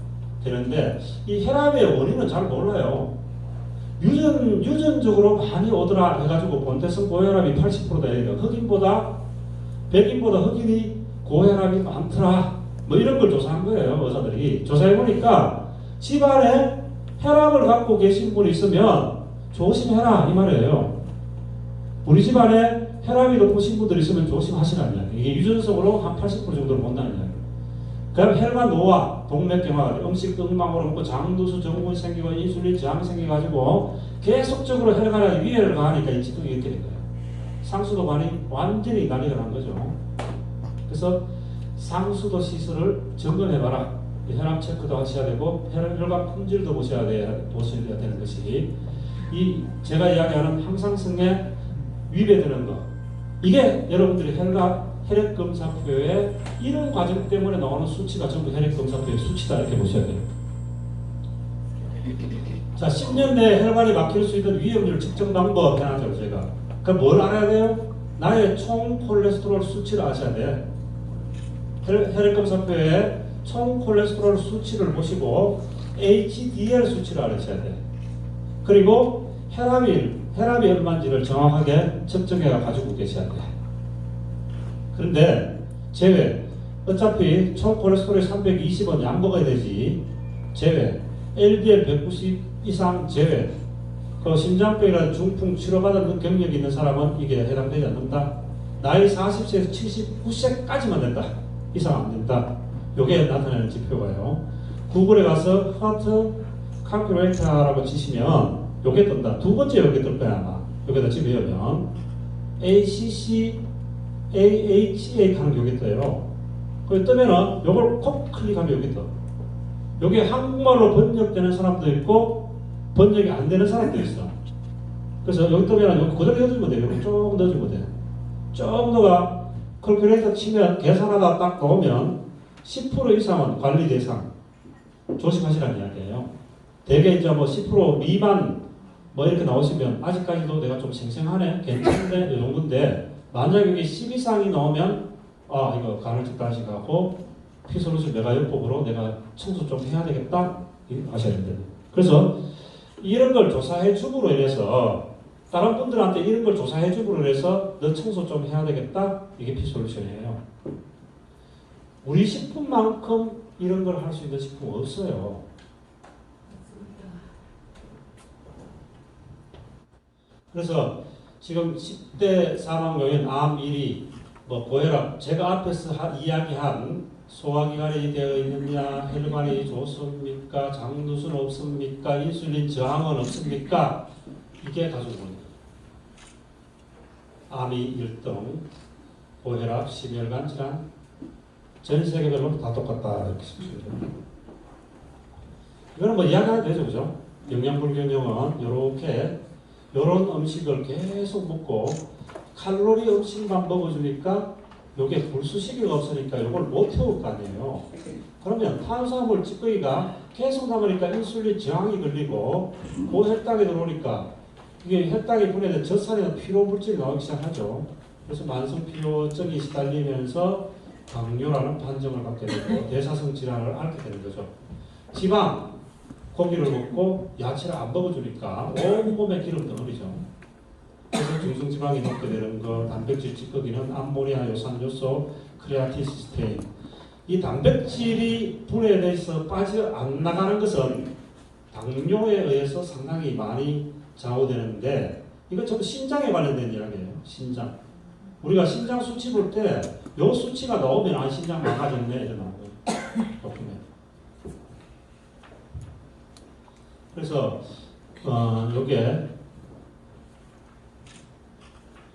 되는데 이 혈압의 원인은 잘 몰라요. 유전적으로 많이 오더라 해가지고 본태성 고혈압이 80%다 해요. 흑인보다 백인보다 흑인이 고혈압이 많더라. 뭐 이런 걸 조사한 거예요. 의사들이. 조사해보니까 집안에 혈압을 갖고 계신 분이 있으면 조심해라 이 말이에요. 우리 집안에 혈압이 높으신 분들이 있으면 조심하시라는 이야기. 이게 유전적으로 한 80% 정도를 본다는 이야기. 그럼 혈관 노화, 동맥경화가 음식 뜬망으로 먹고 장두수 증후군 생기고 인슐린 저항 생겨가지고 계속적으로 혈관에 위해를 가하니까 이 찌꺼기가 이렇게 된 거예요. 상수도관이 완전히 난리가 난 거죠. 그래서 상수도 시술을 점검해봐라. 혈압 체크도 하셔야 되고 혈관 품질도 보셔야 되는 것이 이 제가 이야기하는 항상성에 위배되는 거. 이게 여러분들이 혈액검사표에 이런 과정 때문에 나오는 수치가 전부 혈액검사표의 수치다 이렇게 보셔야 돼요. 자, 10년 내에 혈관이 막힐 수 있는 위험률 측정 방법 해놨죠 제가. 그럼 뭘 알아야 돼요? 나의 총 콜레스테롤 수치를 아셔야 돼. 혈액검사표에 총 콜레스테롤 수치를 보시고 HDL 수치를 알아셔야 돼. 그리고 혈압이 얼마인지를 정확하게 측정해 가지고 계셔야 돼. 그런데 제외 어차피 총 콜레스테롤이 320은 약 먹어야 되지. 제외 LDL 190 이상 제외 그 심장병이라는 중풍 치료받은 경력이 있는 사람은 이게 해당되지 않는다. 나이 40세에서 79세까지만 된다. 이상 안 된다. 요게 나타내는 지표가요. 구글에 가서 하트 칼큘레이터라고 치시면 요게 뜬다. 두 번째 요게 뜰 거야 아마. 여기다 집으면 ACC AHA 하는 게 여기 떠요. 거기 뜨면은 요걸 콕 클릭하면 여기 떠. 요게 한국말로 번역되는 사람도 있고 번역이 안 되는 사람도 있어. 그래서 여기 뜨면은 여기 그대로 넣어주면 돼요. 여기 조금 넣어주면 돼. 조금 더가 컬큘레이터 치면 계산하다 딱 나오면 10% 이상은 관리 대상 조심하시라는 이야기예요. 대개 이제 뭐 10% 미만 뭐 이렇게 나오시면 아직까지도 내가 좀 생생하네 괜찮은데 이 정도인데 만약에 여기 10 이상이 나오면 아 이거 간헐적 단식하고 피솔루션 메가요법으로 내가 청소 좀 해야 되겠다 아셔야 됩니다. 그래서 이런 걸 조사해 줌으로 인해서 다른 분들한테 이런 걸 조사해 줌으로 인해서 너 청소 좀 해야 되겠다. 이게 피솔루션이에요. 우리 식품만큼 이런 걸 할 수 있는 식품 없어요. 그래서 지금 10대 사망요인 암 1위, 고혈압, 제가 앞에서 이야기한 소화기관이 되어 있느냐, 혈관이 좋습니까, 장누수는 없습니까, 인슐린 저항은 없습니까? 이게 가족입니다. 암이 1등, 고혈압, 심혈관 질환, 전 세계별로 다 똑같다 이렇게 싶습니다. 이거는 뭐 이야기가 되죠, 그죠? 영양불균형은 이렇게 이런 음식을 계속 먹고 칼로리 음식만 먹어주니까 이게 불수시기가 없으니까 이걸 못 태울 거 아니에요. 그러면 탄수화물 찌꺼기가 계속 남으니까 인슐린 저항이 걸리고 고혈당이 들어오니까 이게 혈당이 분해돼 젖살에는 피로물질이 나오기 시작하죠. 그래서 만성피로증이 시달리면서 당뇨라는 판정을 받게 되고 대사성 질환을 앓게 되는 거죠. 지방, 고기를 먹고 야채를 안 먹어주니까 온몸에 기름 덩어리죠. 그래서 중성지방이 높게 되는 거, 단백질 찌꺼기는 암모니아 요산요소, 크레아티시스테인. 이 단백질이 분해돼서 빠져 안 나가는 것은 당뇨에 의해서 상당히 많이 좌우되는데 이건 전부 신장에 관련된 이야기예요. 신장. 우리가 신장 수치 볼 때 요 수치가 나오면 신장 망가졌네 이런 거예요. 그래서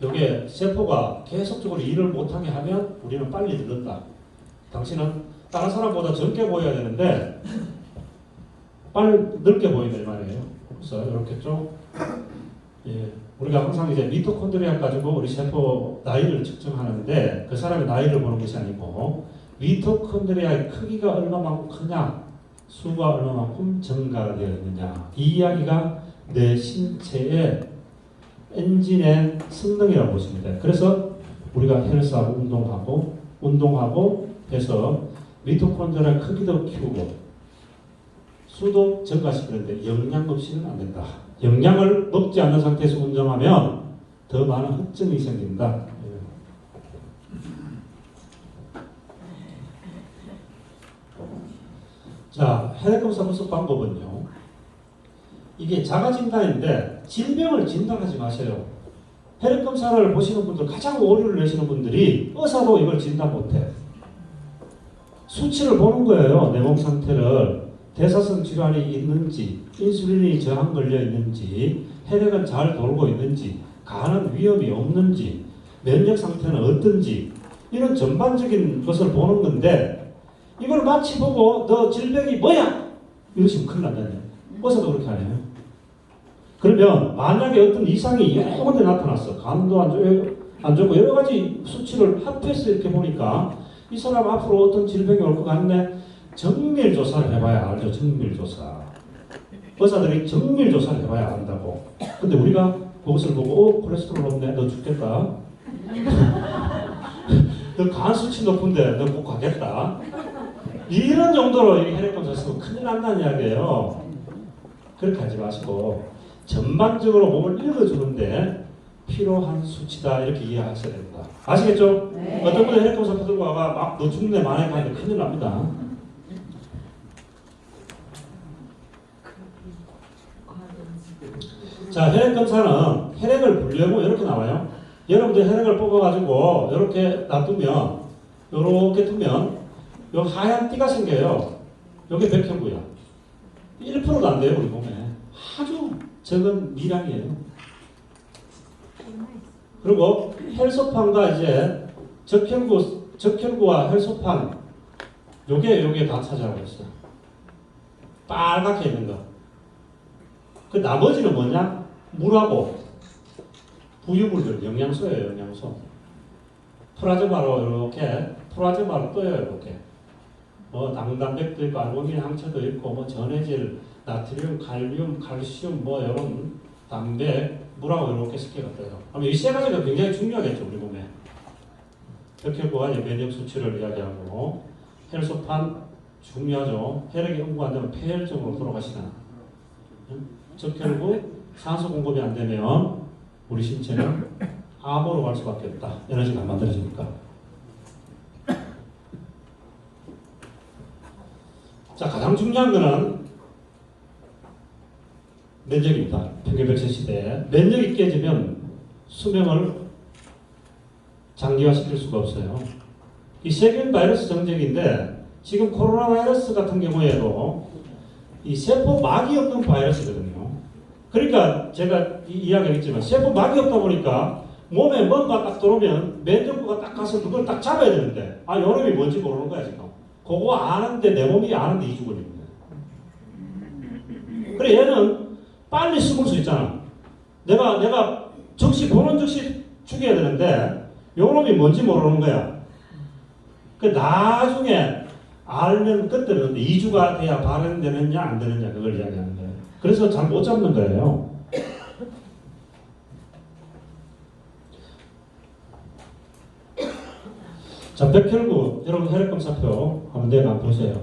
요게 세포가 계속적으로 일을 못하게 하면 우리는 빨리 늙는다. 당신은 다른 사람보다 젊게 보여야 되는데 빨리 늙게 보인다 이 말이에요. 그래서 이렇게 좀 우리가 항상 이제 미토콘드리아 가지고 우리 세포 나이를 측정하는데 그 사람의 나이를 보는 것이 아니고 미토콘드리아의 크기가 얼마만큼 크냐, 수가 얼마만큼 증가가 되어 있느냐, 이 이야기가 내 신체의 엔진의 성능이라고 보시면 돼요. 그래서 우리가 헬스하고 운동하고 해서 미토콘드리아 크기도 키우고 수도 증가시키는데 영양 없이는 안 된다. 영양을 먹지 않는 상태에서 운동하면 더 많은 흑증이 생긴다. 자, 혈액검사 분석 방법은요. 이게 자가진단인데 질병을 진단하지 마세요. 혈액검사를 보시는 분들, 가장 오류를 내시는 분들이 의사도 이걸 진단 못해. 수치를 보는 거예요. 내 몸 상태를. 대사성 질환이 있는지, 인슐린이 저항 걸려 있는지, 혈액은 잘 돌고 있는지, 간은 위험이 없는지, 면역 상태는 어떤지, 이런 전반적인 것을 보는 건데 이걸 마치 보고 너 질병이 뭐야? 이러시면 큰일 난다네요. 의사도 그렇게 안 해요. 그러면 만약에 어떤 이상이 여러 군데 나타났어. 간도 안 좋고 여러 가지 수치를 합해서 이렇게 보니까 이 사람 앞으로 어떤 질병이 올 것 같네. 정밀조사를 해봐야 알죠. 정밀조사. 의사들이 정밀조사를 해봐야 안다고. 근데 우리가 그것을 보고 콜레스테롤 높네. 너 죽겠다. 너 간 수치 높은데 너 꼭 가겠다. 이런 정도로 혈액검사 쓰면 큰일 난다는 이야기예요. 그렇게 하지 마시고 전반적으로 몸을 읽어주는데 필요한 수치다 이렇게 이해하셔야 됩니다. 아시겠죠? 네. 어떤 분들 혈액검사 받고 와가 막 너 죽네 만에 가는데 큰일 납니다. 자, 혈액검사는 혈액을 분류해보면 이렇게 나와요. 여러분들 혈액을 뽑아가지고 이렇게 놔두면 이렇게 두면 요 하얀 띠가 생겨요. 요게 백혈구야. 1%도 안 돼요, 우리 몸에. 아주 적은 미량이에요. 그리고 혈소판과 이제 적혈구와 혈소판 요게 다 차지하고 있어요. 빨갛게 있는 거. 그 나머지는 뭐냐? 물하고 부유물들, 영양소예요, 영양소. 플라즈마로 떠요, 이렇게. 뭐, 당단백도 있고, 알부민 항체도 있고, 뭐, 전해질, 나트륨, 칼륨, 칼슘, 뭐, 이런 단백, 물하고 이렇게 섞여가 떠요. 그러면 이 세 가지가 굉장히 중요하겠죠, 우리 몸에. 혈액과 면역 수치를 이야기하고, 혈소판 중요하죠. 혈액이 응고 안 되면 폐혈증으로 돌아가시나. 즉 결국 산소 공급이 안 되면 우리 신체는 암으로 갈 수밖에 없다. 에너지가 안 만들어지니까. 자, 가장 중요한 거는 면역입니다. 평균백세 시대에 면역이 깨지면 수명을 장기화시킬 수가 없어요. 이 세균 바이러스 정책인데 지금 코로나 바이러스 같은 경우에도 이 세포 막이 없는 바이러스거든요. 그러니까 제가 이야기했지만 세포 막이 없다 보니까 몸에 뭔가 딱 들어오면 면역구가 딱 가서 그걸 딱 잡아야 되는데 요놈이 뭔지 모르는 거야 지금. 그거 아는데 내 몸이 아는데 이 죽을 있는 거야. 그래 얘는 빨리 숨을 수 있잖아. 내가 즉시 보는 즉시 죽여야 되는데 요놈이 뭔지 모르는 거야. 그 나중에 알면 그때는 2주가 돼야 발현되느냐 안 되느냐 그걸 이야기하는 거예요. 그래서 잘 못 잡는 거예요. 자, 백혈구 여러분 혈액검사표 한번 내가 보세요.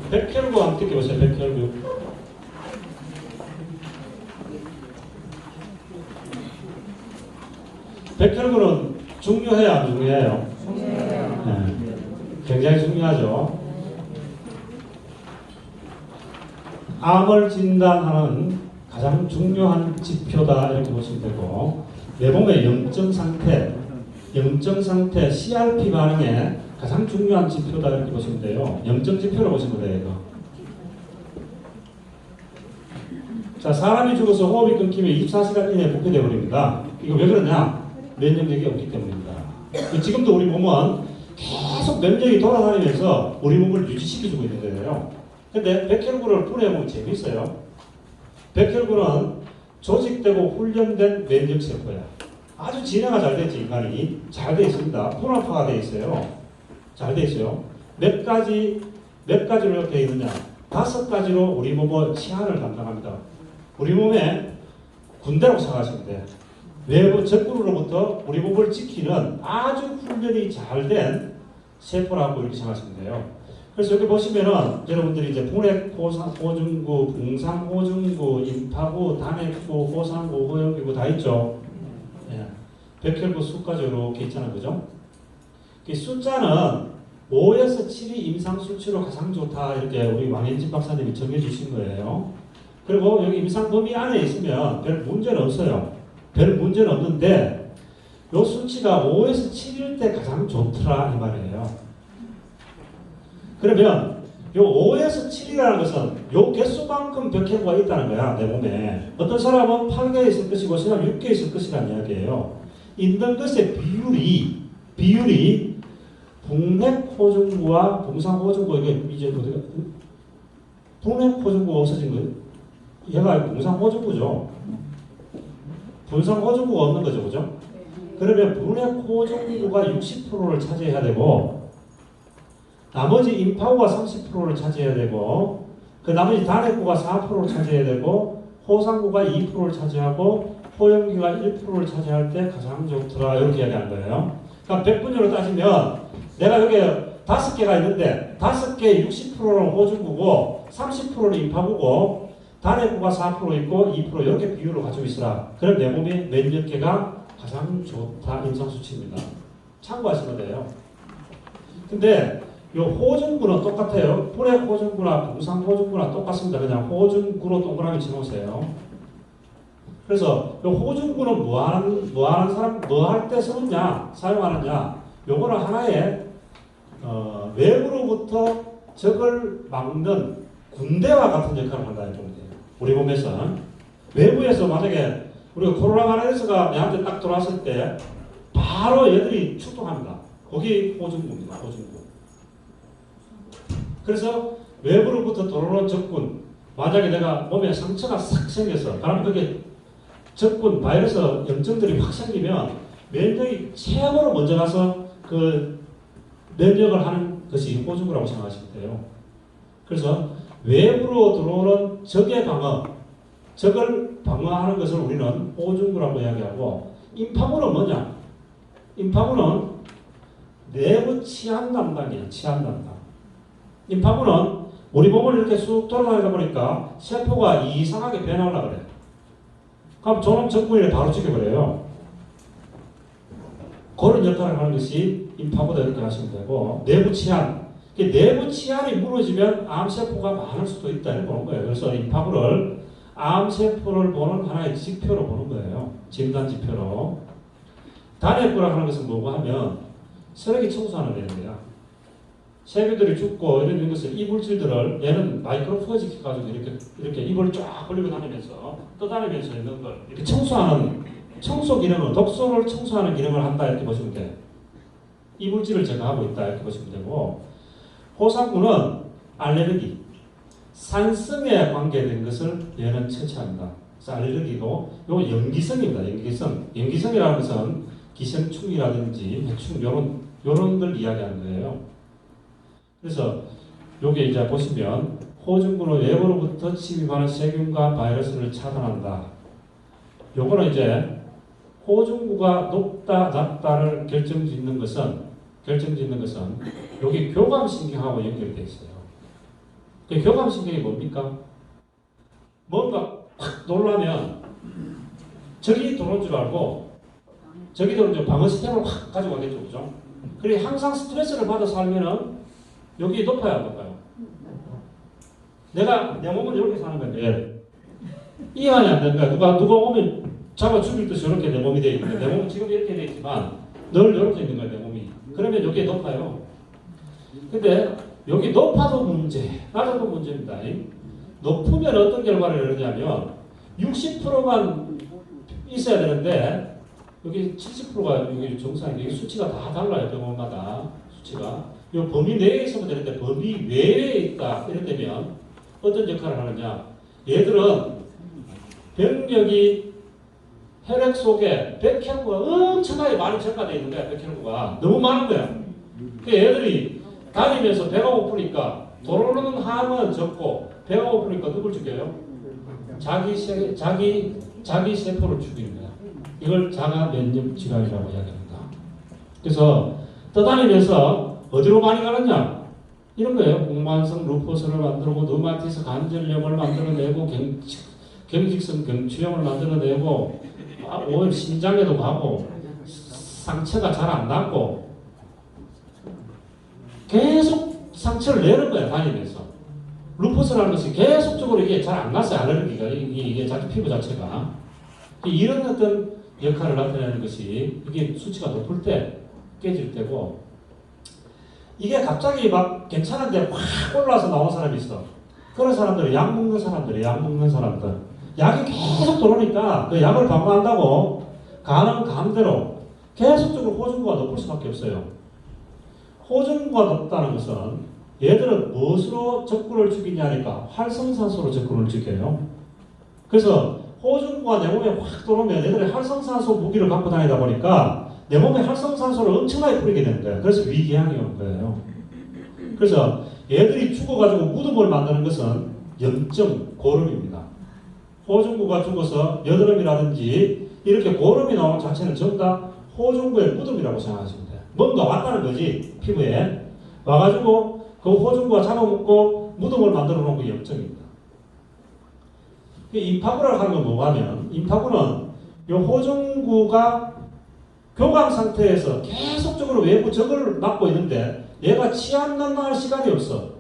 백혈구 한번 뜯겨보세요. 백혈구. 백혈구는 중요해요? 안 중요해요? 중요해요. 네. 굉장히 중요하죠. 암을 진단하는 가장 중요한 지표다 이렇게 보시면 되고 내 몸의 염증 상태, CRP 반응에 가장 중요한 지표다 이렇게 보시면 돼요. 염증 지표로 보시면 돼요. 이거. 자, 사람이 죽어서 호흡이 끊기면 24시간 이내에 복귀되어 버립니다. 이거 왜 그러냐? 면역력이 없기 때문입니다. 지금도 우리 몸은 계속 면역이 돌아다니면서 우리 몸을 유지시켜주고 있는 거예요. 근데 백혈구를 분해해보면 재밌어요. 백혈구는 조직되고 훈련된 면역세포야. 아주 진화가 잘 됐지, 인간이. 잘 돼 있습니다. 분화파가 돼 있어요. 잘 돼 있어요. 몇 가지로 되어 있느냐? 5가지로 우리 몸의 치안을 담당합니다. 우리 몸에 군대라고 생각하시면 돼요. 외부 적군으로부터 우리 몸을 지키는 아주 훈련이 잘 된 세포라고 이렇게 생각하시면 돼요. 그래서 여기 보시면은 여러분들이 이제 분핵, 호중구, 붕상호중구, 임파구, 단핵구, 호상구, 호영기구 다 있죠. 예. 백혈구 수까지 이렇게 있잖아요. 그죠? 그 숫자는 5에서 7이 임상 수치로 가장 좋다. 이렇게 우리 왕현진 박사님이 정해주신 거예요. 그리고 여기 임상 범위 안에 있으면 별 문제는 없어요. 별 문제는 없는데 요 수치가 5에서 7일 때 가장 좋더라 이 말이에요. 그러면 요 5에서 7이라는 것은 요 개수만큼 백혈구가 있다는 거야 내 몸에. 어떤 사람은 8개 있을 것이고 어떤 사람은 6개 있을 것이라는 이야기예요. 있는 것의 비율이 분핵호중구와 붕상호중구 이게 이제 어디가 분핵호중구가 없어진 거예요. 얘가 붕상호중구죠. 분상호중구가 없는 거죠, 그죠? 그러면 분핵호중구가 60%를 차지해야 되고 나머지 임파구가 30%를 차지해야 되고 그 나머지 단핵구가 4%를 차지해야 되고 호상구가 2%를 차지하고 호염기가 1%를 차지할 때 가장 좋더라 이렇게 이야기하는 거예요. 그러니까 100분율로 따지면 내가 여기 5개가 있는데 5개 60%는 호중구고 30%는 임파구고 단핵구가 4% 있고 2% 이렇게 비율을 가지고 있으라. 그럼 내 몸의 면역계가 가장 좋다 임상수치입니다. 참고하시면 돼요. 근데 요 호중구는 똑같아요. 분핵 호중구나 붕상 호중구나 똑같습니다. 그냥 호중구로 동그라미 쳐놓으세요. 그래서 요 호중구는 뭐 하는 사람, 뭐 할 때 쓰느냐, 사용하느냐, 요거는 하나의 외부로부터 적을 막는 군대와 같은 역할을 한다 보면 돼요. 우리 몸에서는 외부에서 만약에 우리가 코로나 바이러스가 내한테 딱 들어왔을 때 바로 얘들이 출동합니다. 거기 호중구입니다. 호중구. 그래서 외부로부터 들어오는 적군, 만약에 내가 몸에 상처가 싹 생겼어. 그럼 그게 적군, 바이러스 염증들이 확 생기면 면역이 최고로 먼저 가서 그 면역을 하는 것이 호중구라고 생각하시면 돼요. 그래서 외부로 들어오는 적의 방어, 저걸 방어하는 것을 우리는 호중구라고 이야기하고, 임파구는 뭐냐? 임파구는 내부 치안 담당이에요. 치안 담당. 임파구는 우리 몸을 이렇게 쑥 돌아다니다 보니까 세포가 이상하게 변하려고 그래요. 그럼 저놈 적군을 바로 죽여버려요. 그런 역할을 하는 것이 임파구다 이렇게 하시면 되고, 내부 치안. 내부 치안이 무너지면 암세포가 많을 수도 있다 이렇게 보는 거예요. 그래서 임파구를 암세포를 보는 하나의 지표로 보는 거예요. 진단 지표로. 단핵부라고 하는 것은 뭐고 하면 쓰레기 청소하는 애입니다. 새비들이 죽고 이런 것을 이 물질들을 얘는 마이크로포직 해가지고 이렇게 입을 쫙 벌리고 다니면서 떠다니면서 있는 걸 이렇게 청소하는 청소 기능을 독소를 청소하는 기능을 한다 이렇게 보시면 돼요. 이 물질을 제거하고 있다 이렇게 보시면 되고, 호상구는 알레르기, 산성에 관계된 것을 얘는 처치합니다. 그래서 알레르기도 요 연기성입니다. 연기성이라는 것은 기생충이라든지 해충 요런 걸 이야기하는 거예요. 그래서 요게 이제 보시면 호중구는 외부로부터 침입하는 세균과 바이러스를 차단한다. 요거는 이제 호중구가 높다 낮다를 결정짓는 것은 여기 교감신경하고 연결이 되어 있어요. 그 교감신경이 뭡니까? 뭔가 확 놀라면 저기 들어온 줄 알고 저기 들어온 줄 방어 시스템을 확 가지고 가겠죠. 그죠? 그리고 항상 스트레스를 받아 살면은 여기 높아야 안 높아요? 내가 내 몸은 이렇게 사는 건데 이해가 안 되는 거야. 누가 오면 잡아 죽일 듯이 이렇게 내 몸이 되어 있는데 내 몸은 지금 이렇게 되어 있지만 늘 이렇게 있는 거야 내 몸이. 그러면 여기에 높아요. 근데 여기 높아도 문제, 낮아도 문제입니다. 높으면 어떤 결과를 이루냐면 60%만 있어야 되는데 여기 70%가 여기 정상인데 여기 수치가 다 달라요. 병원마다 수치가. 이 범위 내에 있으면 되는데 범위 외에 있다 이렇다면 어떤 역할을 하느냐? 얘들은 병력이 혈액 속에 백혈구가 엄청나게 많이 증가되어 있는 거야. 백혈구가 너무 많은 거야. 그 얘들이 다니면서 배가 고프니까 돌아오는 항은 적고 배가 고프니까 누굴 죽여요? 자기 세포를 죽이는 거야. 이걸 자가 면역 질환이라고 이야기합니다. 그래서 떠다니면서 어디로 많이 가느냐? 이런 거예요. 공만성 루포스를 만들고 르마티스 관절염을 만들어내고 경직성 경추염을 만들어내고 오히려 심장에도 가고 상처가 잘 안 낫고 계속 상처를 내는 거야 다니면서. 루퍼스라는 것이 계속적으로 이게 잘 안 났어요. 알레르기가 이게 자기 피부 자체가 이런 어떤 역할을 나타내는 것이 이게 수치가 높을 때 깨질 때고, 이게 갑자기 막 괜찮은데 확 올라와서 나온 사람이 있어. 그런 사람들은 약 먹는 사람들 약이 계속 들어오니까 그 약을 방어한다고 가는 감대로 계속적으로 호중구가 높을 수밖에 없어요. 호중구가 높다는 것은 얘들은 무엇으로 적군을 죽이냐니까 활성산소로 적군을 죽여요. 그래서 호중구가 내 몸에 확 들어오면 얘들이 활성산소 무기를 갖고 다니다 보니까 내 몸에 활성산소를 엄청나게 뿌리게 되는 거예요. 그래서 위궤양이 오는 거예요. 그래서 얘들이 죽어가지고 무덤을 만드는 것은 0점 고름입니다. 호중구가 죽어서 여드름이라든지 이렇게 고름이 나오는 자체는 전부 다 호중구의 무덤이라고 생각하시면 돼요. 뭔가 왔다는 거지. 피부에 와가지고 그 호중구가 잡아먹고 무덤을 만들어 놓은 게 0점입니다. 임파구라고 하는 건 뭐가 하면, 임파구는 이 호중구가 교감 상태에서 계속적으로 외부 적을 막고 있는데 얘가 치안 난당할 시간이 없어.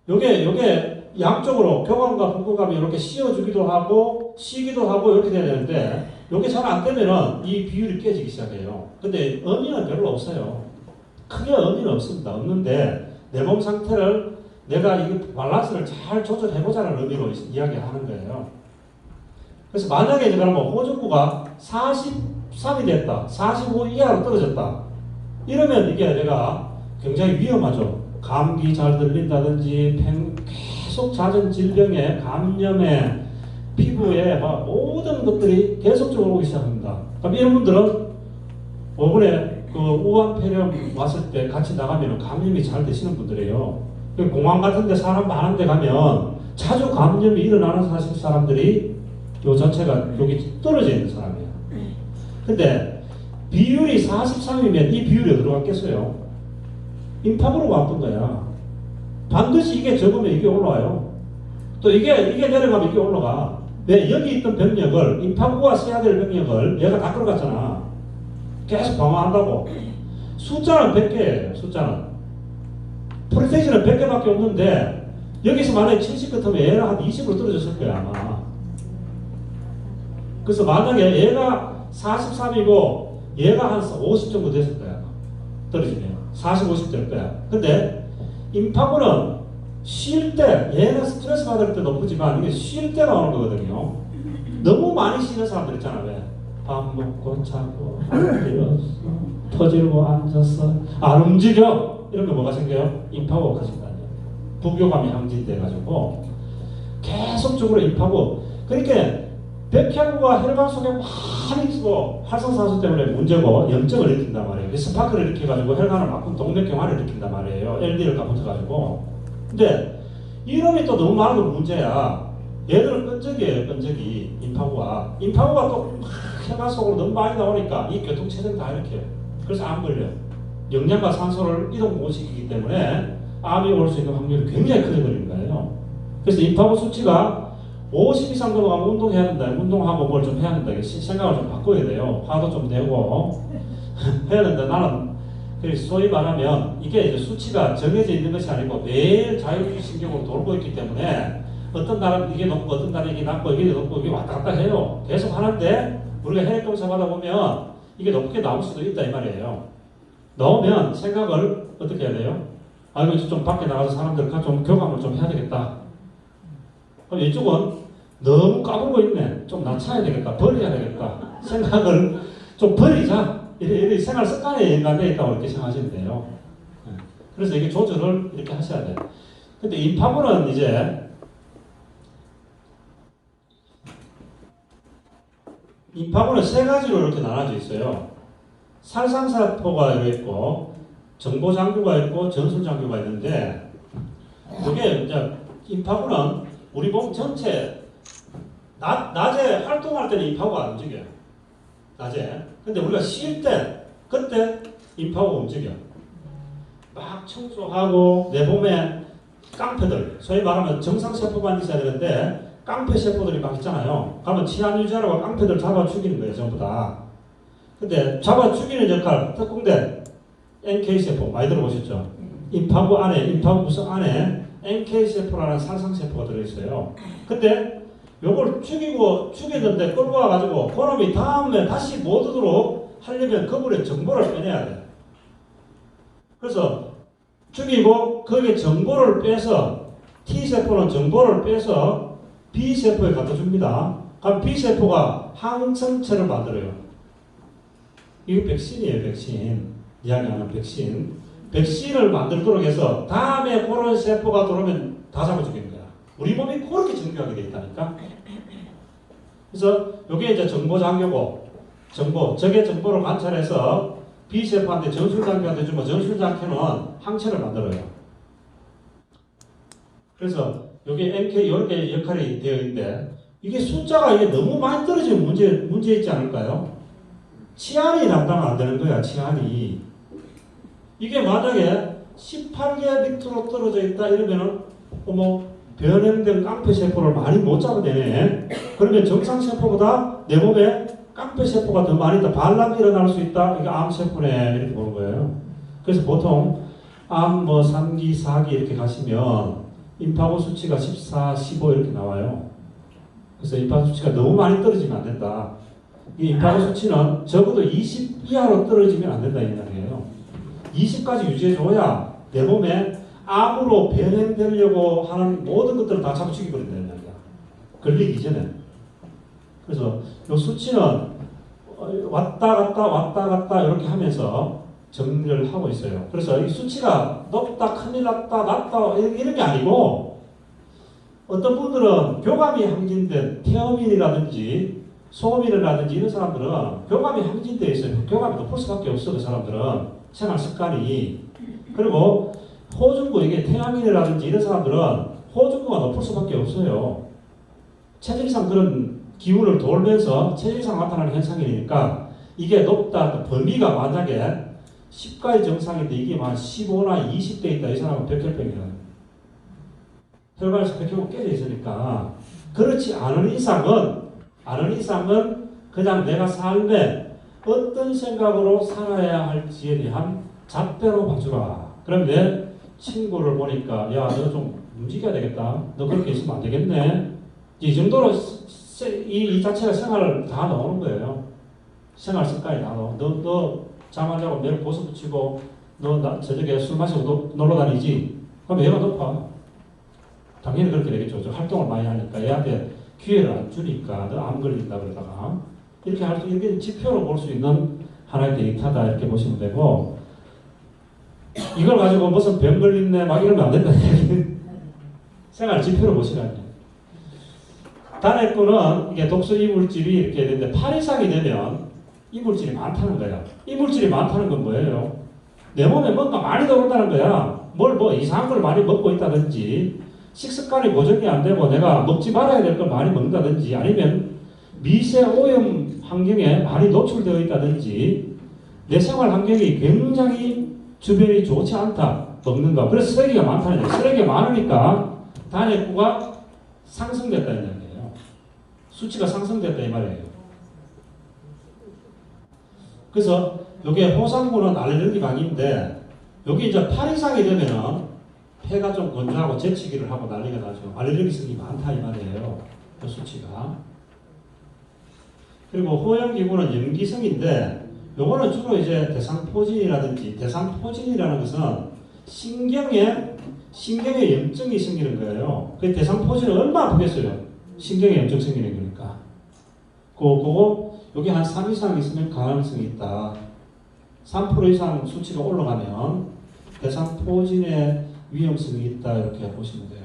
요게 양쪽으로 교감과 부교감이 이렇게 씌워주기도 하고 쉬기도 하고 이렇게 돼야 되는데 요게 잘 안 되면은 이 비율이 깨지기 시작해요. 근데 의미는 별로 없어요. 크게 의미는 없습니다. 없는데 내 몸 상태를 내가 이 밸런스를 잘 조절해보자는 의미로 이야기하는 거예요. 그래서 만약에 이제 그러면 호중구가 43이 됐다. 45 이하로 떨어졌다. 이러면 이게 내가 굉장히 위험하죠. 감기 잘 들린다든지 계속 잦은 질병에 감염에 피부에 막 모든 것들이 계속적으로 오기 시작합니다. 그럼 이런 분들은 이번에 그 우한폐렴 왔을 때 같이 나가면 감염이 잘 되시는 분들이에요. 공항 같은 데 사람 많은 데 가면 자주 감염이 일어나는 사람들이 요 자체가 여기 떨어져 있는 사람이에요. 근데 비율이 43이면 이 비율이 어디로 갔겠어요? 임파부로 왔던 거야. 반드시 이게 적으면 이게 올라와요. 또 이게 내려가면 이게 올라가. 왜? 여기 있던 병력을, 임파부가 써야 될 병력을 얘가 다 끌어갔잖아. 계속 방어한다고. 숫자는 100개예요, 숫자는. 프로테이션은 100개밖에 없는데, 여기서 만약에 70 같으면 얘는 한 20으로 떨어졌을 거야, 아마. 그래서 만약에 얘가 43이고, 얘가 한 50 정도 됐을 거야. 떨어지면. 40, 50 될 거야. 근데, 임파부는 쉴 때, 얘는 스트레스 받을 때 높지만, 이게 쉴 때 나오는 거거든요. 너무 많이 쉬는 사람들 있잖아, 왜? 밥 먹고 자고 일어서 터지고 앉았어 안 움직여 이런 거 뭐가 생겨요? 임파부가 생겨요. 부교감이 항진돼가지고 계속적으로 임파부. 그러니까 백혈구가 혈관 속에 많이 있고 활성산소 때문에 문제고 염증을 일으킨단 말이에요. 스파크를 일으켜가지고 혈관을 막고 동맥경화를 일으킨단 말이에요. LDL가 붙어가지고. 근데 이놈이 또 너무 많아도 문제야. 얘들은 끈적이에요, 끈적이. 임파부가 또 혈관 속으로 너무 많이 나오니까 이 교통체증 다 일으켜요. 그래서 암 걸려요. 영양과 산소를 이동 못 시키기 때문에 암이 올 수 있는 확률이 굉장히 커져버리는 거예요. 그래서 임파부 수치가 50 이상 넘어가면 운동해야 된다. 운동하고 뭘 좀 해야 된다. 생각을 좀 바꿔야 돼요. 화도 좀 내고 해야 된다. 나는 소위 말하면 이게 이제 수치가 정해져 있는 것이 아니고 매일 자율신경으로 돌고 있기 때문에 어떤 날은 이게 높고 어떤 날은 이게 낮고 이게 높고 이게 왔다 갔다 해요. 계속 하는데 우리가 혈액검사하다 보면 이게 높게 나올 수도 있다 이 말이에요. 나오면 생각을 어떻게 해야 돼요? 아 이거 좀 밖에 나가서 사람들과 좀 교감을 좀 해야 되겠다. 그럼 이쪽은 너무 까불고 있네. 좀 낮춰야 되겠다. 버려야 되겠다. 생각을 좀 버리자. 이래 생활 습관에 연관되어 있다고 이렇게 생각하시면 돼요. 그래서 이게 조절을 이렇게 하셔야 돼요. 근데 임파부는 이제 임파부는 세 가지로 이렇게 나눠져 있어요. 살상세포가 있고, 정보장교가 있고, 전술장교가 있는데, 이게 이제 임파부는 우리 몸 전체 낮에 활동할 때는 임파부가 안 움직여요. 낮에. 근데 우리가 쉴 때, 그때 임파부가 움직여. 막 청소하고 내 몸에 깡패들, 소위 말하면 정상세포만 있어야 되는데 깡패세포들이 막 있잖아요. 그러면 치안 유지하라고 깡패들 잡아 죽이는 거예요, 전부 다. 근데 잡아 죽이는 역할, 특공대 NK세포 많이 들어보셨죠? 임파부 안에, 임파부 구성 안에 NK세포라는 살상세포가 들어있어요. 근데 요걸 죽였는데 끌고 와가지고 그놈이 다음에 다시 못 오도록 하려면 그물에 정보를 빼내야 돼. 그래서 죽이고 거기에 정보를 빼서 T세포는 정보를 빼서 B세포에 갖다 줍니다. 그럼 B세포가 항생체를 만들어요. 이거 백신이에요, 백신. 이야기하는 백신. 백신을 만들도록 해서 다음에 그런 세포가 들어오면 다 잡아 죽이는 거야. 우리 몸이 그렇게 정교하게 되어 있다니까. 그래서 이게 이제 정보장교고, 적의 정보를 관찰해서 B세포한테 전술장교한테 주면 전술장교는 항체를 만들어요. 그래서 여기 NK 이렇게 역할이 되어 있는데 이게 숫자가 이게 너무 많이 떨어지면 문제 있지 않을까요? 치안이 담당 안 되는 거야, 치안이. 이게 만약에 18개 밑으로 떨어져 있다 이러면은 변형된 깡패세포를 많이 못 잡아내네. 그러면 정상세포보다 내 몸에 깡패세포가 더 많이 있다. 반란이 일어날 수 있다. 이게 암세포네. 이렇게 보는 거예요. 그래서 보통 암 3기, 4기 이렇게 가시면 임파부 수치가 14, 15 이렇게 나와요. 그래서 임파부 수치가 너무 많이 떨어지면 안 된다. 이 임파부 수치는 적어도 20 이하로 떨어지면 안 된다 이 말이에요. 20까지 유지해줘야 내 몸에 암으로 변형되려고 하는 모든 것들을 다 잡아 죽여버린다는 말이야. 걸리기 전에. 그래서 이 수치는 왔다 갔다 이렇게 하면서 정리를 하고 있어요. 그래서 이 수치가 높다, 큰일 났다, 낮다 이런 게 아니고 어떤 분들은 교감이 항진된 태음인이라든지 소음인이라든지 이런 사람들은 교감이 항진되어 있어요. 교감이 높을 수밖에 없어. 그 사람들은 생활 습관이. 그리고 호중구 이게 태양인이라든지 이런 사람들은 호중구가 높을 수밖에 없어요. 체질상 그런 기운을 돌면서 체질상 나타나는 현상이니까 이게 높다. 범위가 만약에 10가지 정상인데 이게 한 15나 20대 있다. 이 사람은 백혈병이야. 혈관에서 백혈구 깨져 있으니까 그렇지 않은 이상은 그냥 내가 삶에 어떤 생각으로 살아야 할지에 대한 잣대로 봐주라. 그럼 내 친구를 보니까 야, 너 좀 움직여야 되겠다. 너 그렇게 있으면 안 되겠네. 이 정도로 이 자체가 생활을 다 나오는 거예요. 생활 습관이 다 나오. 너 잠 안 자고 매일 고수 붙이고 너 저녁에 술 마시고 놀러 다니지? 그럼 얘가 높아. 당연히 그렇게 되겠죠. 저 활동을 많이 하니까 얘한테 기회를 안 주니까 너 암 걸린다 그러다가 이렇게 할 수 이렇게 지표로 볼 수 있는 하나의 데이터다 이렇게 보시면 되고 이걸 가지고 무슨 병 걸린네 막 이러면 안 된다. 생활 지표로 보시라니. 단핵구는 이게 독소 이물질이 이렇게 되는데 8 이상이 되면 이물질이 많다는 거야. 이물질이 많다는 건 뭐예요? 내 몸에 뭔가 많이 들어온다는 거야. 뭐 이상한 걸 많이 먹고 있다든지 식습관이 고정이 안 되고 내가 먹지 말아야 될 걸 많이 먹는다든지 아니면 미세 오염 환경에 많이 노출되어 있다든지 내 생활 환경이 굉장히 주변이 좋지 않다. 먹는 거. 그래서 쓰레기가 많다는 거예요. 쓰레기가 많으니까 단핵구가 상승됐다는 얘기예요. 수치가 상승됐다 이 말이에요. 그래서 이게 호상구는 알레르기 방인데 여기 이제 8 이상이 되면은 폐가 좀 건조하고 재치기를 하고 난리가 나죠. 알레르기성이 많다 이 말이에요. 그 수치가. 그리고 호염기구는 염기성인데 요거는 주로 이제 대상포진이라든지 대상포진이라는 것은 신경에 염증이 생기는 거예요. 그 대상포진은 얼마나 아프겠어요. 신경에 염증 생기는 거니까. 그거 여기 한 3 이상 있으면 가능성이 있다. 3% 이상 수치가 올라가면 대상포진의 위험성이 있다 이렇게 보시면 돼요.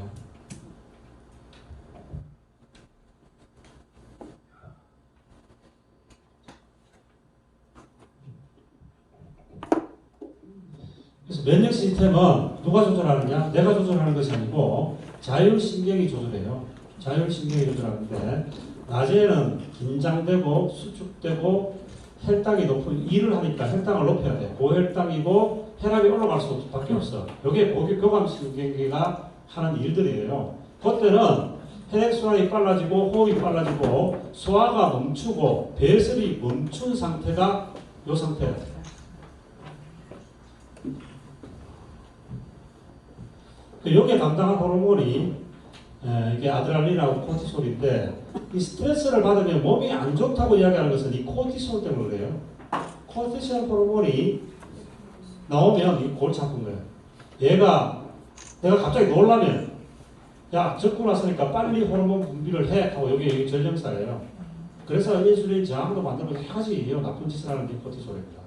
그래서 면역 시스템은 누가 조절하느냐? 내가 조절하는 것이 아니고 자율신경이 조절해요. 자율신경이 조절하는데 낮에는 긴장되고 수축되고 혈당이 높은 일을 하니까 혈당을 높여야 돼. 고혈당이고 혈압이 올라갈 수밖에 없어. 이게 교감신경계가 하는 일들이에요. 그때는 혈액순환이 빨라지고 호흡이 빨라지고 소화가 멈추고 배설이 멈춘 상태가 이 상태예요. 여기에 담당한 호르몬이 이게 아드레날린하고 코티솔인데 이 스트레스를 받으면 몸이 안 좋다고 이야기하는 것은 이 코티솔 때문에 그래요. 코티솔 호르몬이 나오면 이 골치 아픈 거예요. 내가 갑자기 놀라면 야 적고 났으니까 빨리 호르몬 분비를 해 하고 여기 전령사예요. 그래서 인슐린 저항도 만들고 여러 가지 나쁜 짓을 하는 게 코티솔입니다.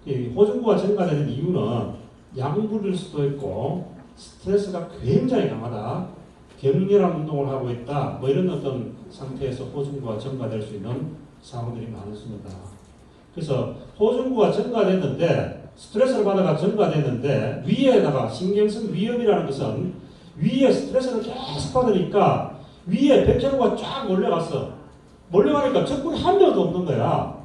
이 호중구가 증가되는 이유는 약물일 수도 있고 스트레스가 굉장히 강하다. 격렬한 운동을 하고 있다. 뭐 이런 어떤 상태에서 호중구가 증가될 수 있는 상황들이 많습니다. 그래서 호중구가 증가됐는데 스트레스를 받아가 증가됐는데 위에다가 신경성 위염이라는 것은 위에 스트레스를 계속 받으니까 위에 백혈구가 쫙 몰려갔어. 몰려가니까 적군이 한 명도 없는 거야.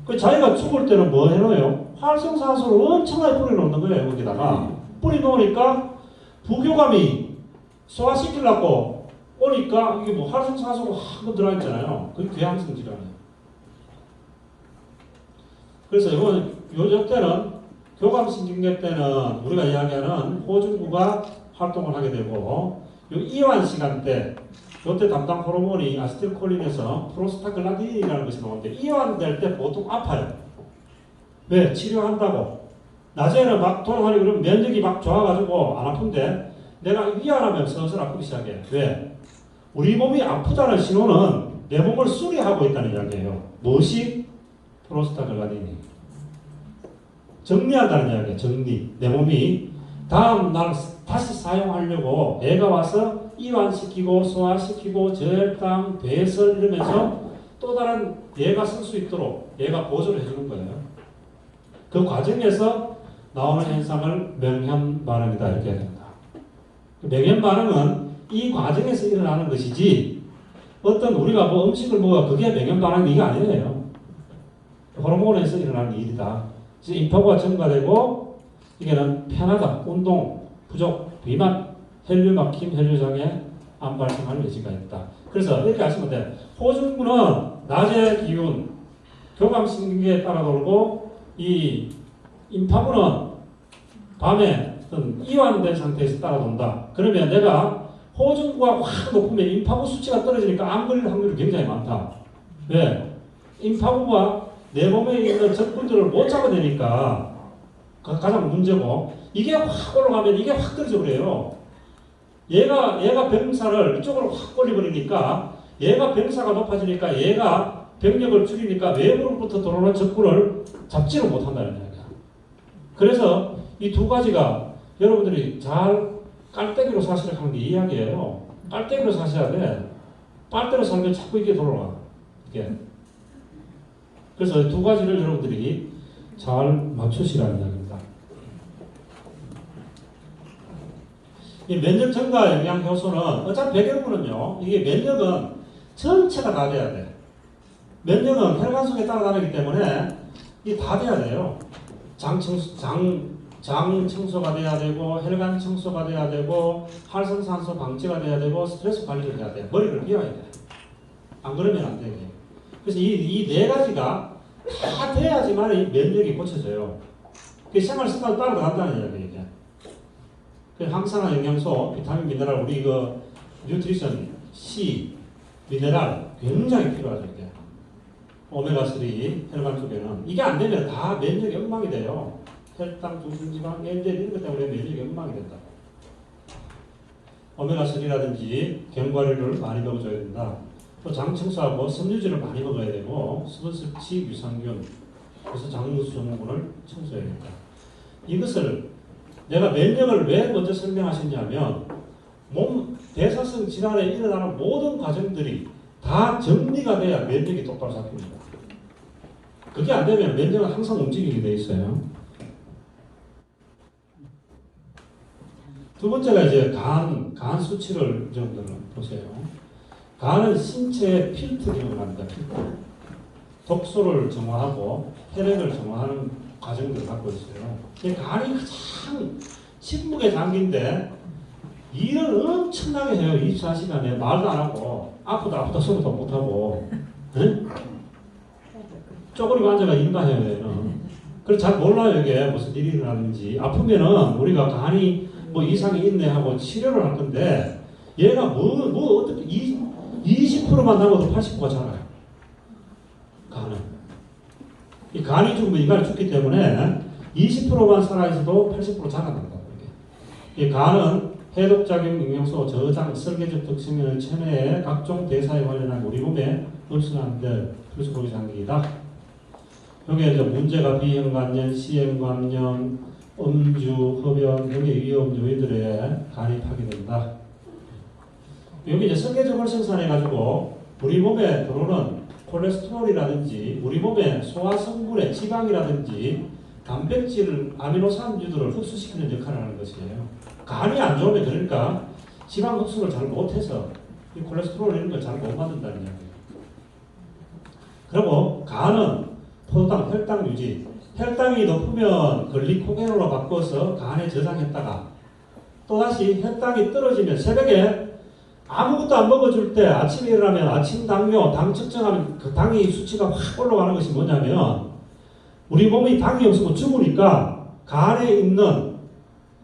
그 자기가 죽을 때는 뭐 해놓아요? 활성산소를 엄청나게 뿌려놓는 거예요. 거기다가 뿌려놓으니까 부교감이 소화시키려고 오니까 이게 뭐 활성산소가 한번 들어있잖아요. 그게 궤양성 질환이에요. 그래서 요즘 때는 교감신경계 때는 우리가 이야기하는 호중구가 활동을 하게 되고 요 이완 시간대 요때 담당 호르몬이 아세틸콜린에서 프로스타글란딘이라는 것이 나오는데 이완될 때 보통 아파요. 왜? 치료한다고. 낮에는 막 돌아다니고 그러면 면역이 막 좋아가지고 안 아픈데 내가 위안하면 슬슬 아프기 시작해. 왜? 우리 몸이 아프다는 신호는 내 몸을 수리하고 있다는 이야기예요. 무엇이? 프로스타글란딘이. 정리한다는 이야기예요. 정리. 내 몸이 다음 날 다시 사용하려고 애가 와서 이완시키고 소화시키고 저혈당, 배설 이러면서 또 다른 얘가 쓸 수 있도록 얘가 보조를 해주는 거예요. 그 과정에서 나오는 현상을 명현 반응이다 이렇게 해야 됩니다. 명현 반응은 이 과정에서 일어나는 것이지 어떤 우리가 뭐 음식을 먹어 그게 명현 반응이 이게 아니에요. 호르몬에서 일어나는 일이다. 그래서 임파고가 증가되고 이게는 편하다, 운동, 부족, 비만, 혈류 막힘, 혈류장애 안 발생할 여지가 있다. 그래서 이렇게 하시면 돼. 호중구는 낮의 기운, 교감신경에 따라 돌고 이 임파고는 밤에 어떤 이완된 상태에서 따라 돈다. 그러면 내가 호중구가 확 높으면 임파고 수치가 떨어지니까 암 걸릴 확률이 굉장히 많다. 왜? 임파고가 내 몸에 있는 적분들을 못 잡아내니까 가장 문제고 이게 확 올라가면 이게 확 떨어져 버려요. 얘가 병사를 이쪽으로 확 올려버리니까 얘가 병사가 높아지니까 얘가 병력을 줄이니까 외부로부터 들어오는 적군을 잡지를 못한다는 이야기야. 그래서 이 두 가지가 여러분들이 잘 깔때기로 사시를 하는 게 이야기예요. 깔때기로 사셔야 돼. 빨대로 살면 자꾸 이게 돌아가. 이게. 그래서 두 가지를 여러분들이 잘 맞추시라는 이야기입니다. 이 면역 증가 영양 효소는 어차피 배경부는요. 이게 면역은 전체가 다 돼야 돼. 면역은 혈관 속에 따라다니기 때문에 이게 다 돼야 돼요. 장 청소가 돼야 되고 혈관 청소가 돼야 되고 활성산소 방지가 돼야 되고 스트레스 관리를 해야 돼. 머리를 비워야 돼. 안 그러면 안 되게. 그래서 이 네 가지가 다 돼야지만 이 면역이 고쳐져요. 그 생활 습관 따라간다는 이야기예요. 그 항산화 영양소, 비타민, 미네랄, 우리 그 뉴트리션, C, 미네랄 굉장히 필요하죠. 이게. 오메가3 혈관 쪽에는 이게 안 되면 다 면역이 엉망이 돼요. 혈당, 중순지방, LDL 이런 것 때문에 면역이 엉망이 된다. 오메가3라든지 견과류를 많이 먹어줘야 된다. 또 장 청소하고 섬유질을 많이 먹어야 되고 수분 섭취, 유산균, 그래서 장누수 증후군을 청소해야겠다. 이것을 내가 면역을 왜 먼저 설명하셨냐면 몸 대사성 질환에 일어나는 모든 과정들이 다 정리가 돼야 면역이 똑바로 잡힙니다. 그게 안 되면 면역은 항상 움직이게 돼 있어요. 두 번째가 이제 간 수치를 여러분들 보세요. 간은 신체의 필터 기능을 합니다. 필터. 독소를 정화하고 혈액을 정화하는 과정들을 갖고 있어요. 간이 가장 침묵의 장기인데 일을 엄청나게 해요. 24시간에 말도 안 하고 아프다 소리도 못하고 응? 쪼그리고 앉아가 일만 해요. 그래서 잘 몰라요. 이게 무슨 일이 일어나는지. 아프면은 우리가 간이 뭐 이상이 있네 하고 치료를 할 건데 얘가 뭐 어떻게 20%만 남아도 80%가 자라요. 간은. 이 간이 죽으면 인간이 죽기 때문에 20%만 살아있어도 80% 자라난다. 이 간은 해독작용, 영양소, 저장, 설계적 특성의 체내에 각종 대사에 관련한 우리 몸에 흡수하는데 필수적인 장기이다. 여기에 이제 문제가 비형관염, C형관염, 음주, 흡연 등의 위험 요인들에 간이 파괴된다. 여기 이제 설계적을 생산해가지고 우리 몸에 들어오는 콜레스테롤이라든지 우리 몸의 소화 성분의 지방이라든지 단백질, 아미노산유들을 흡수시키는 역할을 하는 것이에요. 간이 안 좋으면 그러니까 지방 흡수를 잘 못해서 이 콜레스테롤 이런 걸 잘 못 만든다는 이야기예요. 그리고 간은 포도당, 혈당 유지. 혈당이 높으면 글리코겐으로 바꿔서 간에 저장했다가 또다시 혈당이 떨어지면 새벽에 아무것도 안 먹어줄 때 아침에 일어나면 아침 당뇨, 당 측정하면 그 당이 수치가 확 올라가는 것이 뭐냐면 우리 몸이 당이 없으면 죽으니까 간에 있는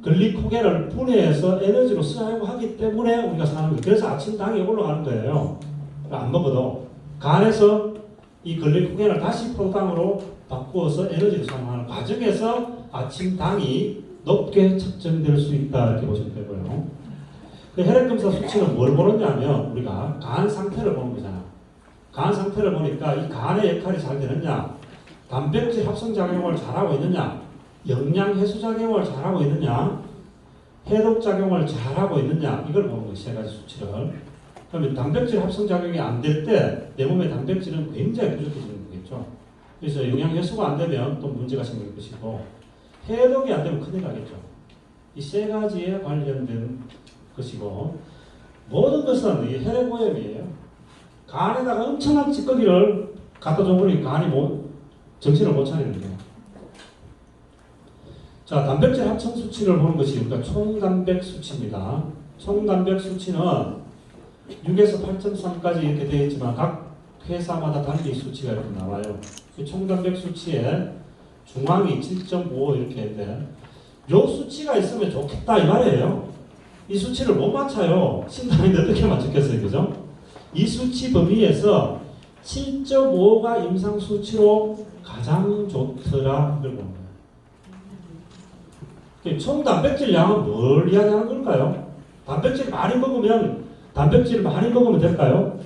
글리코겐을 분해해서 에너지로 사용하기 때문에 우리가 사는 거예요. 그래서 아침 당이 올라가는 거예요. 안 먹어도 간에서 이 글리코겐을 다시 포도당으로 바꾸어서 에너지를 사용하는 과정에서 아침 당이 높게 측정될 수 있다 이렇게 보시면 되고요. 그 혈액검사 수치는 뭘 보느냐면 우리가 간 상태를 보는 거잖아. 간 상태를 보니까 이 간의 역할이 잘 되느냐, 단백질 합성작용을 잘하고 있느냐, 영양해소작용을 잘하고 있느냐, 해독작용을 잘하고 있느냐 이걸 보는 거예요. 세 가지 수치를. 그러면 단백질 합성작용이 안 될 때 내 몸의 단백질은 굉장히 부족해지는 거겠죠. 그래서 영양해소가 안 되면 또 문제가 생길 것이고 해독이 안 되면 큰일 나겠죠. 이 세 가지에 관련된 것이고 모든 것은 이 혈액오염이에요. 간에다가 엄청난 찌꺼기를 갖다 줘버리니 간이 정신을 못 차리는 거예요. 자, 단백질 합성 수치를 보는 것이 우리가 총단백 수치입니다. 총단백 수치는 6에서 8.3까지 이렇게 되어 있지만 각 회사마다 단위 수치가 이렇게 나와요. 이 총단백 수치에 중앙이 7.5 이렇게 했는데 요 수치가 있으면 좋겠다 이 말이에요. 이 수치를 못 맞춰요. 신당인데 어떻게 맞췄겠어요, 그죠? 이 수치 범위에서 7.5가 임상 수치로 가장 좋더라 이걸 봅니다. 총 단백질 양은 뭘 이야기하는 걸까요? 단백질을 많이 먹으면 될까요?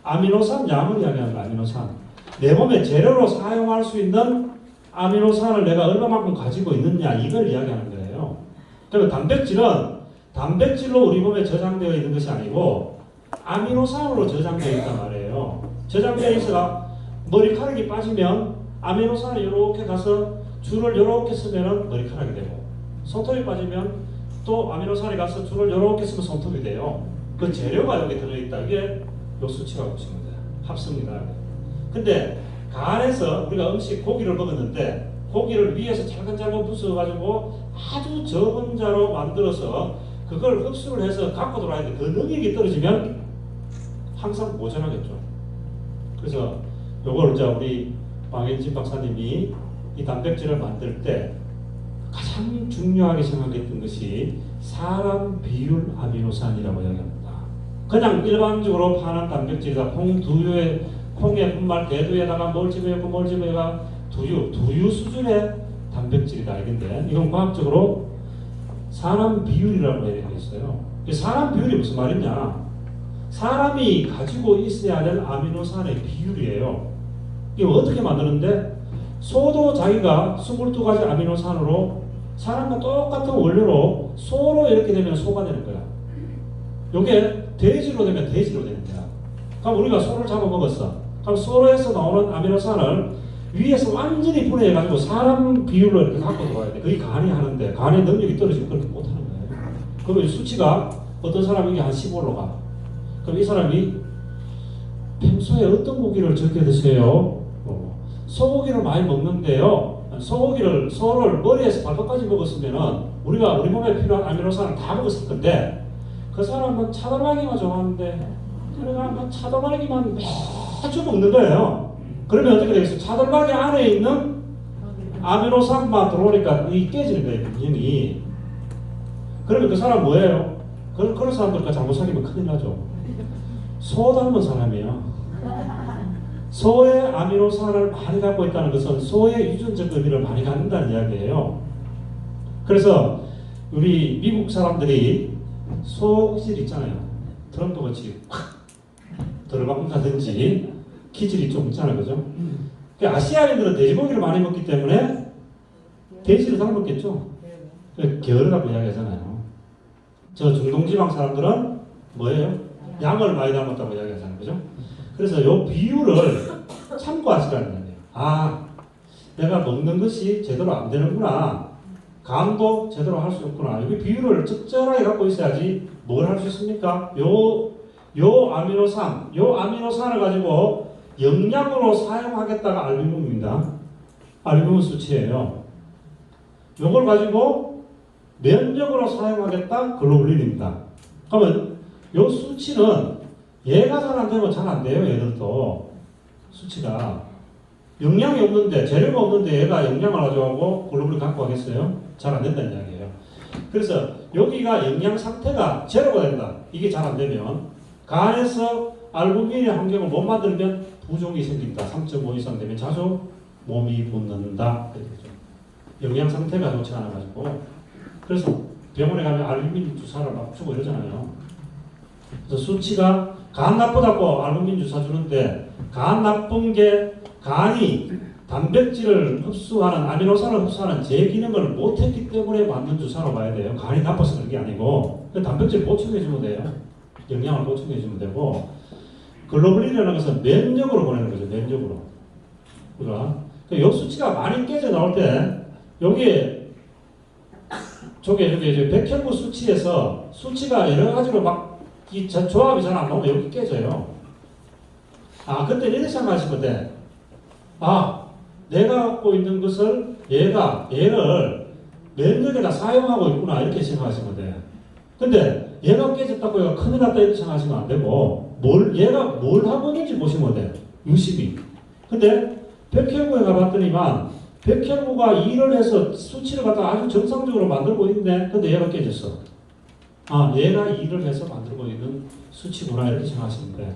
아미노산 양을 이야기하는 거예요. 아미노산. 내 몸에 재료로 사용할 수 있는 아미노산을 내가 얼마만큼 가지고 있느냐 이걸 이야기하는 거예요. 그러면 단백질로 우리 몸에 저장되어 있는 것이 아니고 아미노산으로 저장되어 있단 말이에요. 저장되어 있어가 머리카락이 빠지면 아미노산이 이렇게 가서 줄을 이렇게 쓰면 머리카락이 되고 손톱이 빠지면 또 아미노산이 가서 줄을 이렇게 쓰면 손톱이 돼요. 그 재료가 여기 들어있다. 이게 요 수치가 보시면 돼요. 합성이다. 근데 간에서 우리가 고기를 먹었는데 고기를 위에서 잘근잘근 부숴가지고 아주 적은 자로 만들어서 그걸 흡수를 해서 갖고 들어와야 돼. 그 능력이 떨어지면 항상 모자라겠죠. 그래서 요걸 이제 우리 황현진 박사님이 이 단백질을 만들 때 가장 중요하게 생각했던 것이 사람 비율 아미노산이라고 이야기합니다. 그냥 일반적으로 파는 단백질이다. 콩의 분말 대두에다가 뭘 집어가 두유 수준의 단백질이다. 이건데 이건 과학적으로 사람 비율이라고 되어 있어요. 사람 비율이 무슨 말이냐? 사람이 가지고 있어야 될 아미노산의 비율이에요. 이거 어떻게 만드는데? 소도 자기가 22가지 아미노산으로 사람과 똑같은 원료로 소로 이렇게 되면 소가 되는 거야. 이게 돼지로 되면 돼지로 되는 거야. 그럼 우리가 소를 잡아먹었어. 그럼 소로에서 나오는 아미노산을 위에서 완전히 분해해가지고 사람 비율로 이렇게 갖고 들어와야 돼. 그게 간이 하는데 간의 능력이 떨어지면 그렇게 못하는 거예요. 그러면 수치가 어떤 사람이 한 15로 가. 그럼 이 사람이 평소에 어떤 고기를 적게 드세요? 소고기를 많이 먹는데요. 소를 머리에서 발끝까지 먹었으면은 우리가 우리 몸에 필요한 아미노산을 다 먹었을 건데 그 사람은 차돌박이만 좋아하는데 그러니까 차돌박이만 매주 먹는 거예요. 그러면 어떻게 되겠어요? 차돌박이 안에 있는 아미노산만 들어오니까 이 깨지는 거예요. 균형이. 그러면 그 사람 뭐예요? 그런 사람들과 잘못 사귀면 큰일 나죠. 소 닮은 사람이에요. 소의 아미노산을 많이 갖고 있다는 것은 소의 유전적 의미를 많이 갖는다는 이야기예요. 그래서 우리 미국 사람들이 소질 있잖아요. 트럼프 같이 확 들어박는다든지 기질이 좀 있잖아요. 그죠? 아시아인들은 돼지고기를 많이 먹기 때문에 돼지를 닮았겠죠. 게으르다고 이야기하잖아요. 저 중동지방 사람들은 뭐예요? 양을 많이 닮았다고 이야기하잖아요. 그죠? 그래서 요 비율을 참고하시라는 거예요. 아, 내가 먹는 것이 제대로 안 되는구나. 간도 제대로 할 수 없구나. 여기 비율을 적절하게 갖고 있어야지 뭘 할 수 있습니까? 요 아미노산을 가지고 영양으로 사용하겠다가 알부민입니다. 알부민 수치예요. 요걸 가지고 면역으로 사용하겠다 글로불린입니다. 그러면 요 수치는 얘가 잘 안 되면 잘 안 돼요. 얘들도 수치가 영양이 없는데 재료가 없는데 얘가 영양을 가져가고 글로불린 갖고 가겠어요? 잘 안 된다는 이야기예요. 그래서 여기가 영양 상태가 제로가 된다. 이게 잘 안 되면 간에서 알부민의 환경을 못 만들면 부종이 생긴다. 3.5 이상 되면 자주 몸이 붓는다. 영양 상태가 좋지 않아 가지고 그래서 병원에 가면 알부민 주사를 막 주고 이러잖아요. 그래서 수치가 간 나쁘다고 알부민 주사 주는데 간 나쁜 게 간이 단백질을 흡수하는 아미노산을 흡수하는 제 기능을 못했기 때문에 맞는 주사로 봐야 돼요. 간이 나빠서 그런 게 아니고 단백질 보충해주면 돼요. 영양을 보충해주면 되고 글로불린이라는 것은 면역으로 보내는 거죠. 면역으로. 그러니까 요 수치가 많이 깨져 나올 때 여기에 저게 이제 백혈구 수치에서 수치가 여러 가지로 막 이 조합이 잘 안 나오면 여기 깨져요. 그때 이렇게 생각하시면 돼. 내가 갖고 있는 것을 얘를 면역에다 사용하고 있구나 이렇게 생각하시면 돼. 근데 얘가 깨졌다고 얘가 큰일 났다 이렇게 생각하시면 안 되고 얘가 뭘 하고 있는지 보시면 돼. 유심히. 근데 백혈구에 가봤더니만 백혈구가 일을 해서 수치를 갖다 아주 정상적으로 만들고 있는데 근데 얘가 깨졌어. 얘가 일을 해서 만들고 있는 수치구나 이렇게 생각하시면 돼.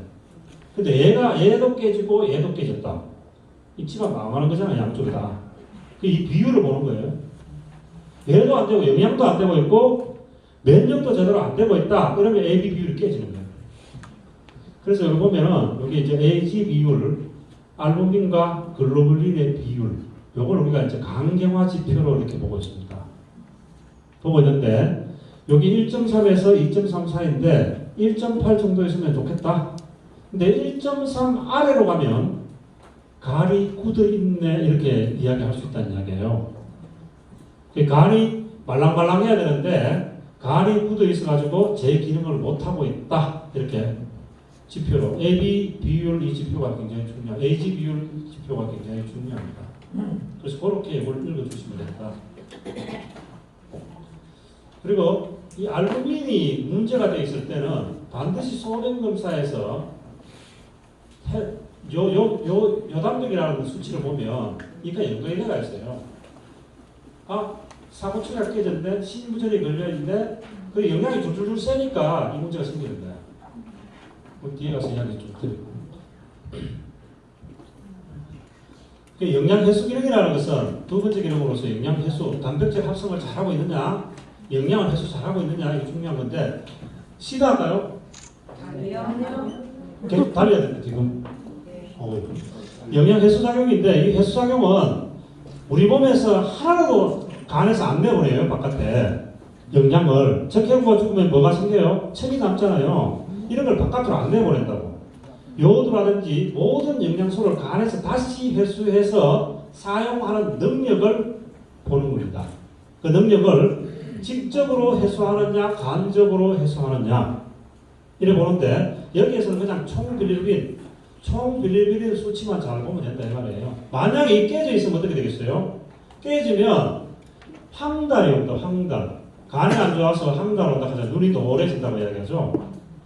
근데 얘도 깨지고 얘도 깨졌다. 이 집안 망하는 거잖아 양쪽이 다. 이 비율을 보는 거예요. 얘도 안 되고 영양도 안 되고 있고 면역도 제대로 안 되고 있다. 그러면 AB 비율이 깨지는 거예요. 그래서 여기 보면은 여기 이제 AG 비율, 알부민과 글로불린의 비율, 요걸 우리가 이제 강경화 지표로 이렇게 보고 있습니다. 보고 있는데 여기 1.3에서 2.3 사이인데 1.8 정도 있으면 좋겠다. 근데 1.3 아래로 가면 간이 굳어 있네 이렇게 이야기할 수 있다는 이야기예요. 간이 말랑말랑해야 되는데 간이 굳어 있어가지고 제 기능을 못하고 있다 이렇게 지표로 AB 비율 이 지표가 굉장히 중요합니다. AG 비율 지표가 굉장히 중요합니다. 그래서 그렇게 이걸 읽어주시면 됩니다. 그리고 이 알부민이 문제가 되어 있을 때는 반드시 소변 검사에서 요담력이라는 수치를 보면 이가 연관이 되어 있어요. 사고치가 깨졌는데 신부전이 걸려있는데 그 영양이 줄줄줄 세니까 이 문제가 생기는 거야. 뒤에 가서 이야기 좀 드리고. 영양해수 기능이라는 것은 두 번째 기능으로서 영양해수, 단백질 합성을 잘하고 있느냐, 영양을 해수 잘하고 있느냐 이게 중요한 건데 시도 할까요? 계속 달려야 됩니다 지금. 영양해수 작용인데 이 해수 작용은 우리 몸에서 하나도 간에서 안 내보내요 바깥에 영양을. 적혈구가 죽으면 뭐가 생겨요? 첨이 남잖아요. 이런 걸 바깥으로 안 내보낸다고. 요오드라든지 모든 영양소를 간에서 다시 회수해서 사용하는 능력을 보는 겁니다. 그 능력을 직접으로 해소하느냐 간접으로 해소하느냐 이래 보는데 여기에서는 그냥 총빌리루빈 수치만 잘 보면 된다 이 말이에요. 만약에 이 깨져 있으면 어떻게 되겠어요? 깨지면 황달이 온다. 황달. 간이 안 좋아서 황달 온다 하자. 눈이 노래진다고 이야기하죠.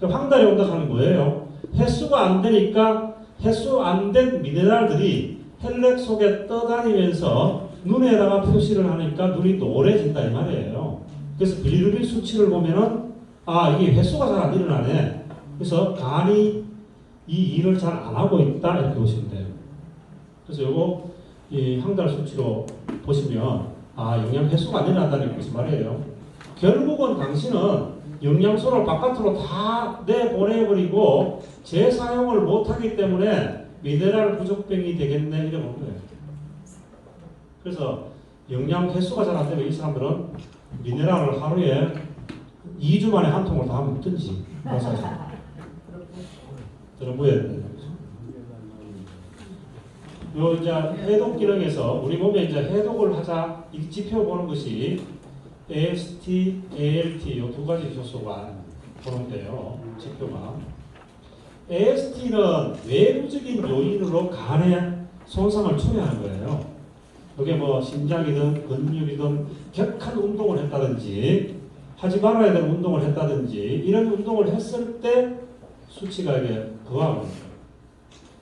황달이 온다 하는 뭐예요? 해수가 안 되니까 해수 안 된 미네랄들이 혈액 속에 떠다니면서 눈에다가 표시를 하니까 눈이 노래진다 이 말이에요. 그래서 빌리루빈 수치를 보면은 이게 해수가 잘 안 일어나네. 그래서 간이 이 일을 잘 안 하고 있다 이렇게 보시면 돼요. 그래서 요거 이 황달 수치로 보시면 영양 해수가 안 일어난다는 것이 말이에요. 결국은 당신은 영양소를 바깥으로 다 내보내버리고 재사용을 못하기 때문에 미네랄 부족병이 되겠네 이래 보는 거예요. 그래서 영양 횟수가 잘 안 되면 이 사람들은 미네랄을 하루에 2주 만에 한 통을 다 먹든지 들어보여야 돼요. 요 이제 해독 기능에서 우리 몸에 이제 해독을 하자 이 지표 보는 것이 AST, ALT 요 두 가지 효소가 보는데요. 지표가 AST는 외부적인 요인으로 간의 손상을 초래하는 거예요. 그게 뭐 심장이든 근육이든 격한 운동을 했다든지 하지 말아야 되는 운동을 했다든지 이런 운동을 했을 때 수치가 이게 부하는 거예요.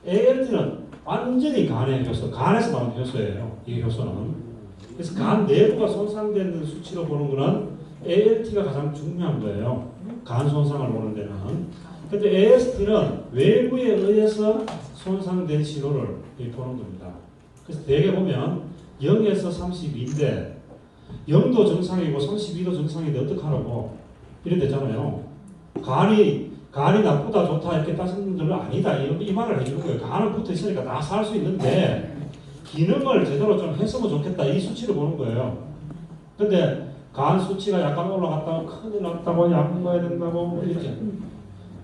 ALT는 완전히 간의 효소, 간에서 나오는 효소예요. 이 효소는. 그래서 간 내부가 손상되는 수치로 보는 거는 ALT가 가장 중요한 거예요. 간 손상을 보는 데는. 근데 AST는 외부에 의해서 손상된 신호를 보는 겁니다. 그래서 대개 보면 0에서 32인데 0도 정상이고 32도 정상인데 어떡하라고 이래 되잖아요. 간이 나쁘다 좋다 이렇게 따지는 분들은 아니다 이 말을 해주는 거예요. 간은 붙어 있으니까 다 살 수 있는데 기능을 제대로 좀 했으면 좋겠다 이 수치를 보는 거예요. 근데 간 수치가 약간 올라갔다고 큰일 났다고 약 먹어야 된다고 이렇게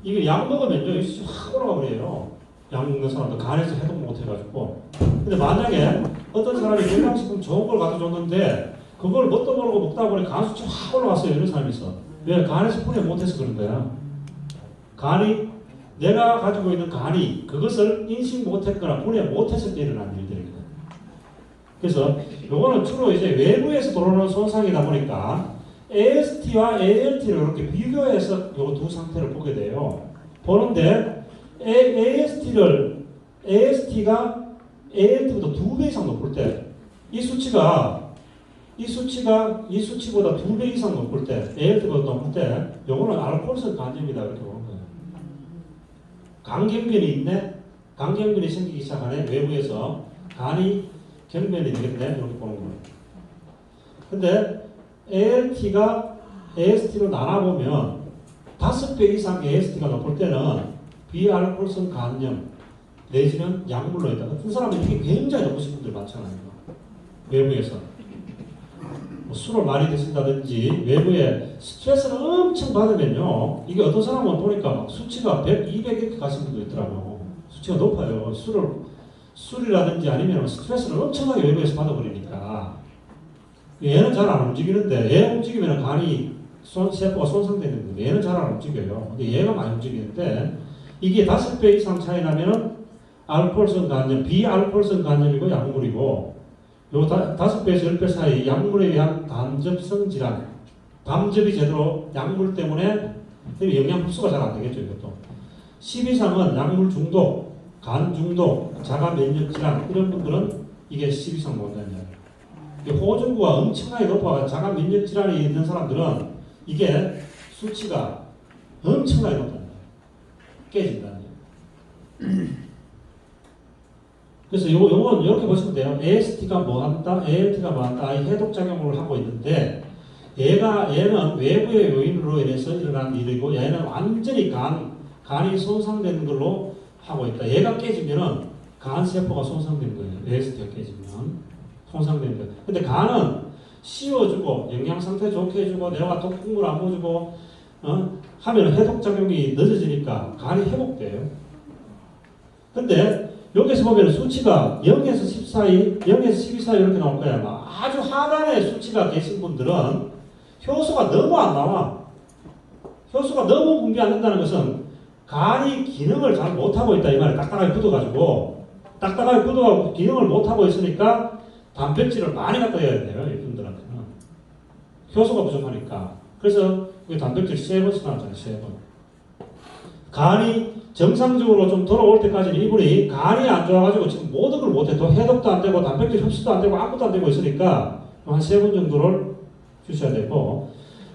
이게 약 먹으면 이 수치 확 올라가 버려요. 약 먹는 사람도 간에서 해독 못 해가지고. 근데 만약에 어떤 사람이 건강식품 좋은 걸 갖다 줬는데 그걸 뭣도 모르고 먹다 보니 간 수치 확 올라왔어요. 이런 사람이 있어. 왜? 간에서 분해 못해서 그런 거야. 간이 내가 가지고 있는 간이 그것을 인식 못했거나 분해 못해서 일어난 일들이거든. 그래서 요거는 주로 이제 외부에서 들어오는 손상이다 보니까 AST와 ALT를 이렇게 비교해서 요 두 상태를 보게 돼요. 보는데 AST가 ALT보다 2배 이상 높을 때 이 수치보다 2배 이상 높을 때 ALT보다 높을 때 요거는 알코올성 간염이다 이렇게 보는 거예요. 간경변이 있네. 간경변이 생기기 시작하네. 외부에서 간이 경변이 되겠네. 이렇게 보는 거예요. 근데 ALT가 AST로 나눠보면 5배 이상 AST가 높을 때는 비알코올성 간염 내지는 약물로 있다. 어떤 사람은 이게 굉장히 높으신 분들 많잖아요. 외부에서. 뭐 술을 많이 드신다든지 외부에 스트레스를 엄청 받으면요. 이게 어떤 사람은 보니까 막 수치가 100, 200 이렇게 가신 분도 있더라고요. 수치가 높아요. 술이라든지 아니면 스트레스를 엄청나게 외부에서 받아버리니까. 얘는 잘 안 움직이는데 얘 움직이면 간이 세포가 손상되는 거예요. 얘는 잘 안 움직여요. 근데 얘가 많이 움직이는데 이게 5배 이상 차이 나면은 알코올성 간염, 비알코올성 간염이고 약물이고 요 5배에서 10배 사이 약물에 의한 담접성 질환, 담접이 제대로 약물 때문에 영양 흡수가 잘 안 되겠죠. 이것도 10 이상은 약물 중독, 간 중독, 자가 면역 질환 이런 분들은 이게 10 이상 못한다는 거예요. 호중구가 엄청나게 높아 자가 면역 질환이 있는 사람들은 이게 수치가 엄청나게 높다는 거예요. 깨진다는 거예요. 그래서 요건 이렇게 보시면 돼요. AST가 뭐 한다? ALT가 뭐 한다? 이 해독작용을 하고 있는데 얘는 외부의 요인으로 인해서 일어난 일이고 얘는 완전히 간이 손상되는 걸로 하고 있다. 얘가 깨지면은 간세포가 손상되는 거예요. AST가 깨지면 손상되는 거예요. 근데 간은 씌워주고 영양상태 좋게 해주고 내가 독국물 안 먹어주고 하면 해독작용이 늦어지니까 간이 회복돼요. 근데 여기서 보면 수치가 0에서 10 사이, 0에서 12 사이 이렇게 나올 거야. 아마. 아주 하단에 수치가 계신 분들은 효소가 너무 안 나와. 효소가 너무 분비 안 된다는 것은 간이 기능을 잘 못하고 있다 이 말이에요. 딱딱하게 굳어가지고 기능을 못하고 있으니까 단백질을 많이 갖다 해야 돼요. 이분들한테는. 효소가 부족하니까. 그래서 단백질 3번씩 나왔잖아요. 3번. 간이 정상적으로 좀 돌아올 때까지는 이분이 간이 안 좋아가지고 지금 모든 걸 못해. 또 해독도 안 되고 단백질 흡수도 안 되고 아무것도 안 되고 있으니까 한 3번 정도를 주셔야 되고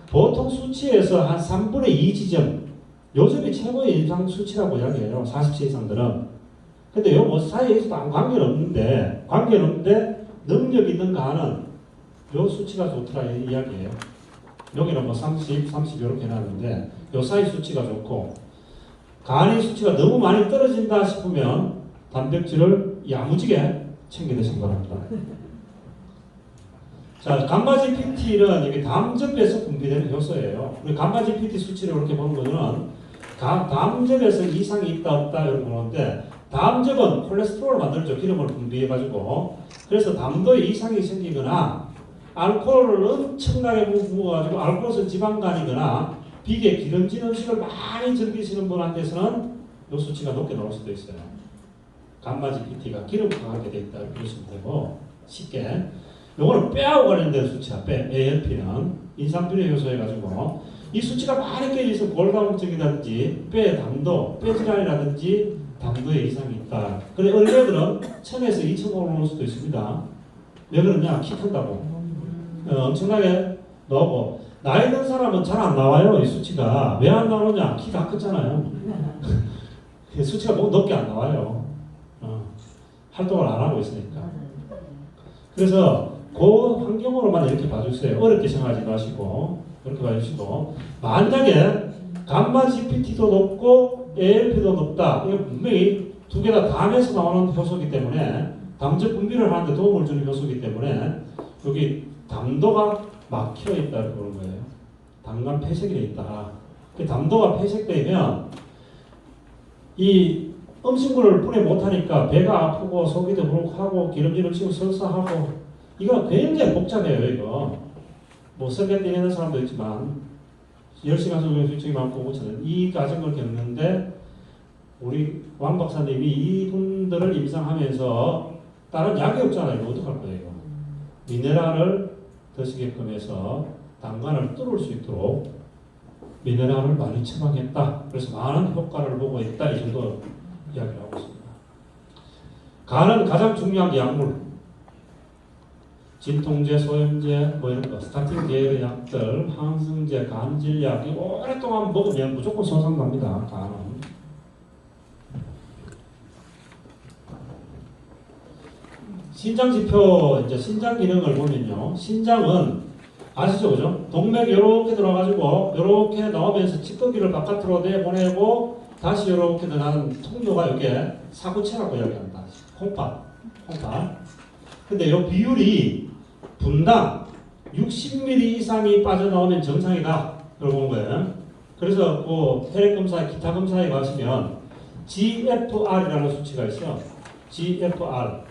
보통 수치에서 한 3분의 2 지점 요즘이 최고의 임상 수치라고 이야기해요. 40세 이상들은. 근데 요 뭐 사이에서도 관계는 없는데 능력 있는 간은 요 수치가 좋더라 이 이야기예요. 여기는 뭐 30 이렇게 해놨는데 요 사이 수치가 좋고 간의 수치가 너무 많이 떨어진다 싶으면 단백질을 야무지게 챙겨 드시기 바랍니다. 자, 감마GPT는 이게 담즙에서 분비되는 효소예요. 우리 감마GPT 수치를 이렇게 보는 거는 담즙에서 이상이 있다 없다 이렇게 보는데 담즙은 콜레스테롤을 만들죠. 기름을 분비해가지고. 그래서 담도에 이상이 생기거나 알코올을 엄청나게 먹어가지고 알코올성 지방간이거나 비계 기름진 음식을 많이 즐기시는 분한테서는 이 수치가 높게 나올 수도 있어요. 감마GPT가 기름과 관계되어 있다 이렇게 보시면 되고 쉽게 요거는 뼈하고 관련된 수치야. 뼈, ALP는 인상비례 효소 해가지고 이 수치가 많이 깨져서 골다공증이라든지 뼈의 담도, 뼈질환이라든지 담도에 이상이 있다. 그래 어린애들은 1000에서 2000 오를 수도 있습니다. 왜 그러냐? 키 큰다고. 엄청나게 나오고 나이 든 사람은 잘 안 나와요. 이 수치가. 왜 안 나오느냐? 키가 크잖아요. 수치가 너무 높게 안 나와요. 활동을 안 하고 있으니까. 그래서 그 환경으로만 이렇게 봐주세요. 어렵게 생각하지 마시고 이렇게 봐주시고 만약에 감마GPT도 높고 ALP도 높다. 이거 분명히 두 개 다 담에서 나오는 효소이기 때문에 담즙 분비를 하는데 도움을 주는 효소이기 때문에 여기 담도가 막혀있다 이렇게 보는 거예요. 담관 폐색이 돼 있다. 담도가 폐색되면 이 음식물을 분해 못하니까 배가 아프고 속이 더부룩하고 기름진 음식을 설사하고 이거 굉장히 복잡해요, 이거. 뭐, 설계 뛰는 사람도 있지만, 10시간 정도 수칙이 많고, 이 과정을 겪는데, 우리 왕 박사님이 이분들을 임상하면서, 다른 약이 없잖아요. 이거 어떡할 거예요, 이거. 미네랄을 드시게끔 해서, 당간을 뚫을 수 있도록, 미네랄을 많이 처방했다. 그래서 많은 효과를 보고 있다. 이 정도 이야기를 하고 있습니다. 간은 가장 중요한 약물. 진통제, 소염제, 뭐 이런 거, 스타틴 계열의 약들, 항생제, 간질약, 오랫동안 먹으면 무조건 손상납니다. 간은. 신장 지표, 이제 신장 기능을 보면요. 신장은 아시죠, 그죠? 동맥 이렇게 들어가지고 이렇게 나오면서 찌꺼기를 바깥으로 내보내고 다시 이렇게 나가는 통로가 여기에 사구체라고 이야기합니다. 콩팥. 근데 이 비율이 분당 60ml 이상이 빠져나오면 정상이다. 이걸 보는 거예요. 그래서 그 혈액 검사, 기타 검사에 가시면 GFR이라는 수치가 있어요. GFR.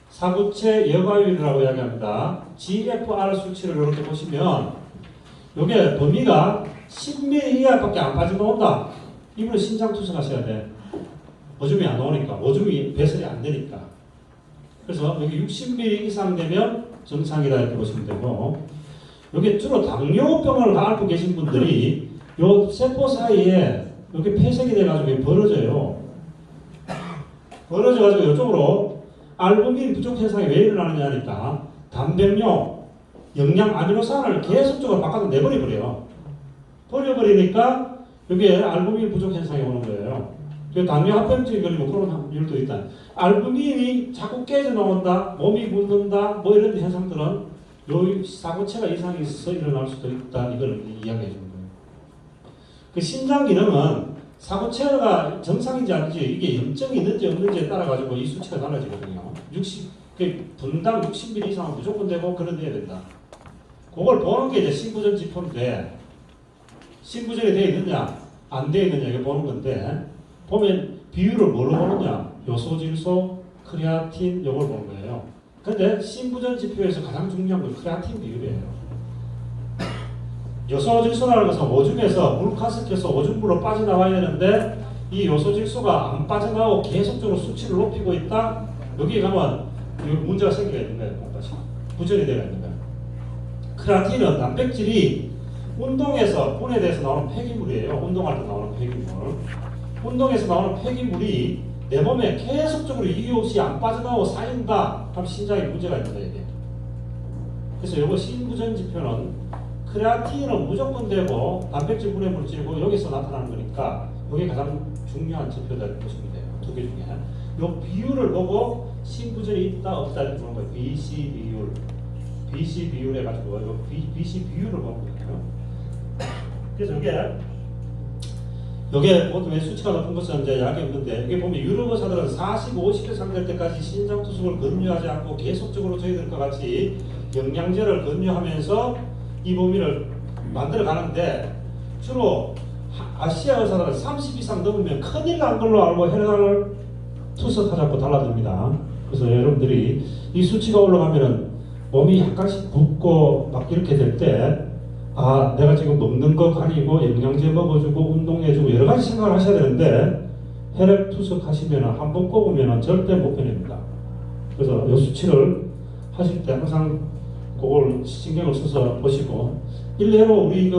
사구체 여과율이라고 이야기합니다. GFR 수치를 이렇게 보시면 이게 범위가 10ml 이하밖에 안 빠져나온다. 이분은 신장 투석하셔야 돼. 오줌이 안 나오니까, 오줌이 배설이 안 되니까. 그래서 여기 60ml 이상 되면 정상이다 이렇게 보시면 되고, 여기 주로 당뇨병을 앓고 계신 분들이 요 세포 사이에 이렇게 폐색이 돼가지고 벌어져요. 벌어져가지고 이쪽으로 알부민 부족 현상이 왜 일어나느냐 하니까 단백뇨, 영양 아미노산을 계속적으로 바깥으로 내버려버려요. 버려버리니까 여기에 알부민 부족 현상이 오는 거예요. 당뇨 합병증이 걸리고 그런 확률도 있다. 알부민이 자꾸 깨져 나온다, 몸이 붓는다, 뭐 이런 현상들은 요 사구체가 이상이 있어서 일어날 수도 있다. 이걸 이야기해 주는 거예요. 그 신장 기능은 사구체가 정상인지 아닌지 이게 염증이 있는지 없는지에 따라 가지고 이 수치가 달라지거든요. 60, 분당 60ml 이상은 무조건 되고 그런 데야 된다. 그걸 보는 게 이제 신부전 지표인데, 신부전이 되어 있느냐, 안 되어 있느냐, 이거 보는 건데, 보면 비율을 뭐로 보느냐, 요소질소, 크레아틴, 이걸 보는 거예요. 근데 신부전 지표에서 가장 중요한 건 크레아틴 비율이에요. 요소질소라는 것은 오줌에서 물가스켜서 오줌물로 빠져나와야 되는데, 이 요소질소가 안 빠져나오고 계속적으로 수치를 높이고 있다? 여기 가면 문제가 생기게 있는 거예요. 부전이 되어 있는 거예요. 크레아틴은 단백질이 운동에서 분해돼서 나오는 폐기물이에요. 운동할 때 나오는 폐기물. 운동에서 나오는 폐기물이 내 몸에 계속적으로 이것이 안 빠져나오고 쌓인다. 그럼 신장에 문제가 있는 거예요. 그래서 이거 신부전 지표는 크레아틴은 무조건 되고 단백질 분해 물질이고 여기서 나타나는 거니까 이게 가장 중요한 지표다 보시면 돼요. 두 개 중에. 이 비율을 보고 신부전이 있다 없다 이렇게 보는 거예요. BC 비율. BC 비율 해가지고 BC 비율을 보는 거예요. 그래서 이게 보통 수치가 높은 것은 이제 약이 없는데, 여기 보면 유럽 의사들은 40, 50세 상될 때까지 신장 투석을 권유하지 않고 계속적으로 저희들과 같이 영양제를 권유하면서 이 범위를 만들어 가는데, 주로 아시아 의사들은 30 이상 넘으면 큰일 난 걸로 알고 혈관을 투석하자고 달라듭니다. 그래서 여러분들이 이 수치가 올라가면은 몸이 약간씩 붓고 막 이렇게 될 때, 아, 내가 지금 먹는 거 가리고 영양제 먹어주고 운동해주고 여러 가지 생각을 하셔야 되는데, 혈액 투석하시면 한 번 꼽으면 절대 못 변합니다. 그래서 이 수치를 하실 때 항상 그걸 신경을 써서 보시고, 일례로 우리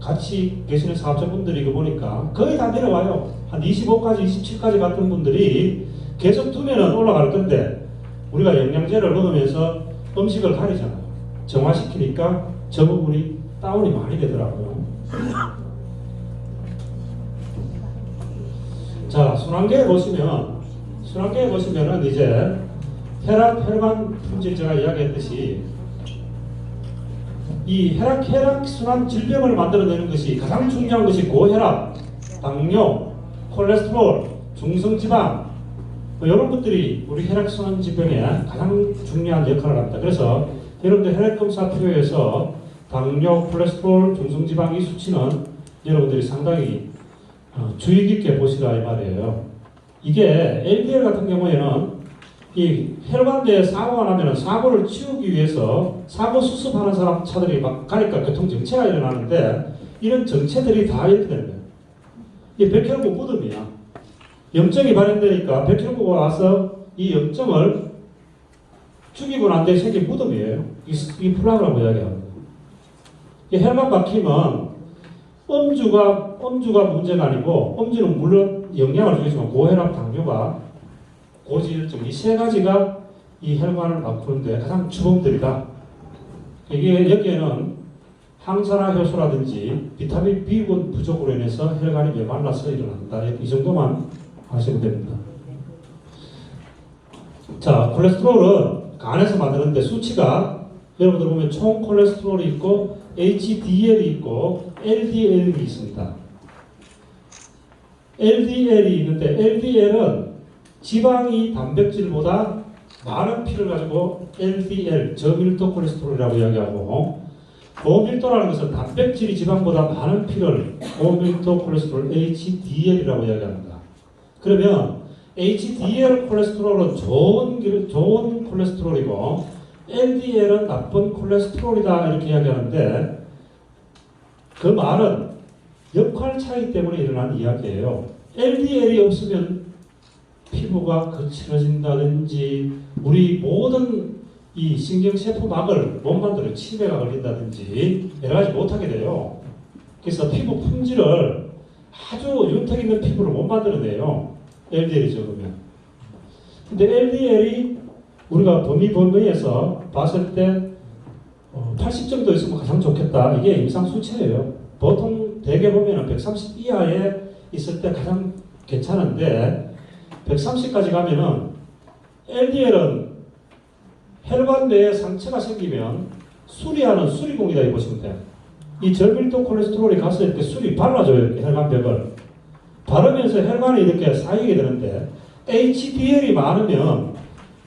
같이 계시는 사업자분들이 보니까 거의 다 내려와요. 한 25까지, 27까지 갔던 분들이 계속 두면은 올라갈 건데, 우리가 영양제를 먹으면서 음식을 가리잖아요. 정화시키니까 저 부분이 다운이 많이 되더라고요. 자, 순환계에 보시면은 이제 혈관 품질 제가 이야기했듯이 이 혈액순환 질병을 만들어내는 것이 가장 중요한 것이 고혈압, 당뇨, 콜레스테롤, 중성지방 이런 것들이 우리 혈액순환 질병에 가장 중요한 역할을 합니다. 그래서 여러분들 혈액검사 표에서 당뇨, 콜레스테롤, 중성지방 이 수치는 여러분들이 상당히 주의 깊게 보시라 이 말이에요. 이게 LDL 같은 경우에는 이 혈관 내에 사고가 나면 사고를 치우기 위해서 사고 수습하는 사람 차들이 막 가니까 교통정체가 일어나는데 이런 정체들이 다 이렇게 되는 거예요. 이게 백혈구 무덤이야. 염증이 발현되니까 백혈구가 와서 이 염증을 죽이고 난 뒤에 생긴 무덤이에요. 이 플라그라고 이야기합니다. 이 혈관 막히면 음주가 문제가 아니고 음주는 물론 영향을 주겠지만 고혈압, 당뇨가 고지혈증 이 세 가지가 이 혈관을 바꾸는데 가장 주범들이다. 이게 여기에는 항산화 효소라든지 비타민 B군 부족으로 인해서 혈관이 메말라서 일어난다. 이 정도만 하시면 됩니다. 자, 콜레스테롤은 간에서 만드는데 수치가 여러분들 보면 총 콜레스테롤이 있고 HDL이 있고 LDL이 있습니다. LDL이 있는데 LDL은 지방이 단백질보다 많은 피를 가지고 LDL, 저밀도 콜레스테롤이라고 이야기하고 고밀도라는 것은 단백질이 지방보다 많은 피를 고밀도 콜레스테롤 HDL이라고 이야기합니다. 그러면 HDL 콜레스테롤은 좋은 콜레스테롤이고 LDL은 나쁜 콜레스테롤이다 이렇게 이야기하는데 그 말은 역할 차이 때문에 일어난 이야기예요. LDL이 없으면 피부가 거칠어진다든지 우리 모든 이 신경세포막을 못 만들어 치매가 걸린다든지 여러 가지 못하게 돼요. 그래서 피부 품질을 아주 윤택 있는 피부를 못 만들어내요. LDL이 적으면. 근데 LDL이 우리가 범위에서 봤을 때 80 정도 있으면 가장 좋겠다. 이게 임상 수치예요. 보통 대개 보면 130 이하에 있을 때 가장 괜찮은데 130까지 가면은 LDL은 혈관 내에 상처가 생기면 수리하는 수리공이다 이 보시면 돼요. 이 저밀도 콜레스테롤이 가서 이렇게 술이 발라줘요. 이렇게 혈관벽을. 바르면서 혈관이 이렇게 쌓이게 되는데 HDL이 많으면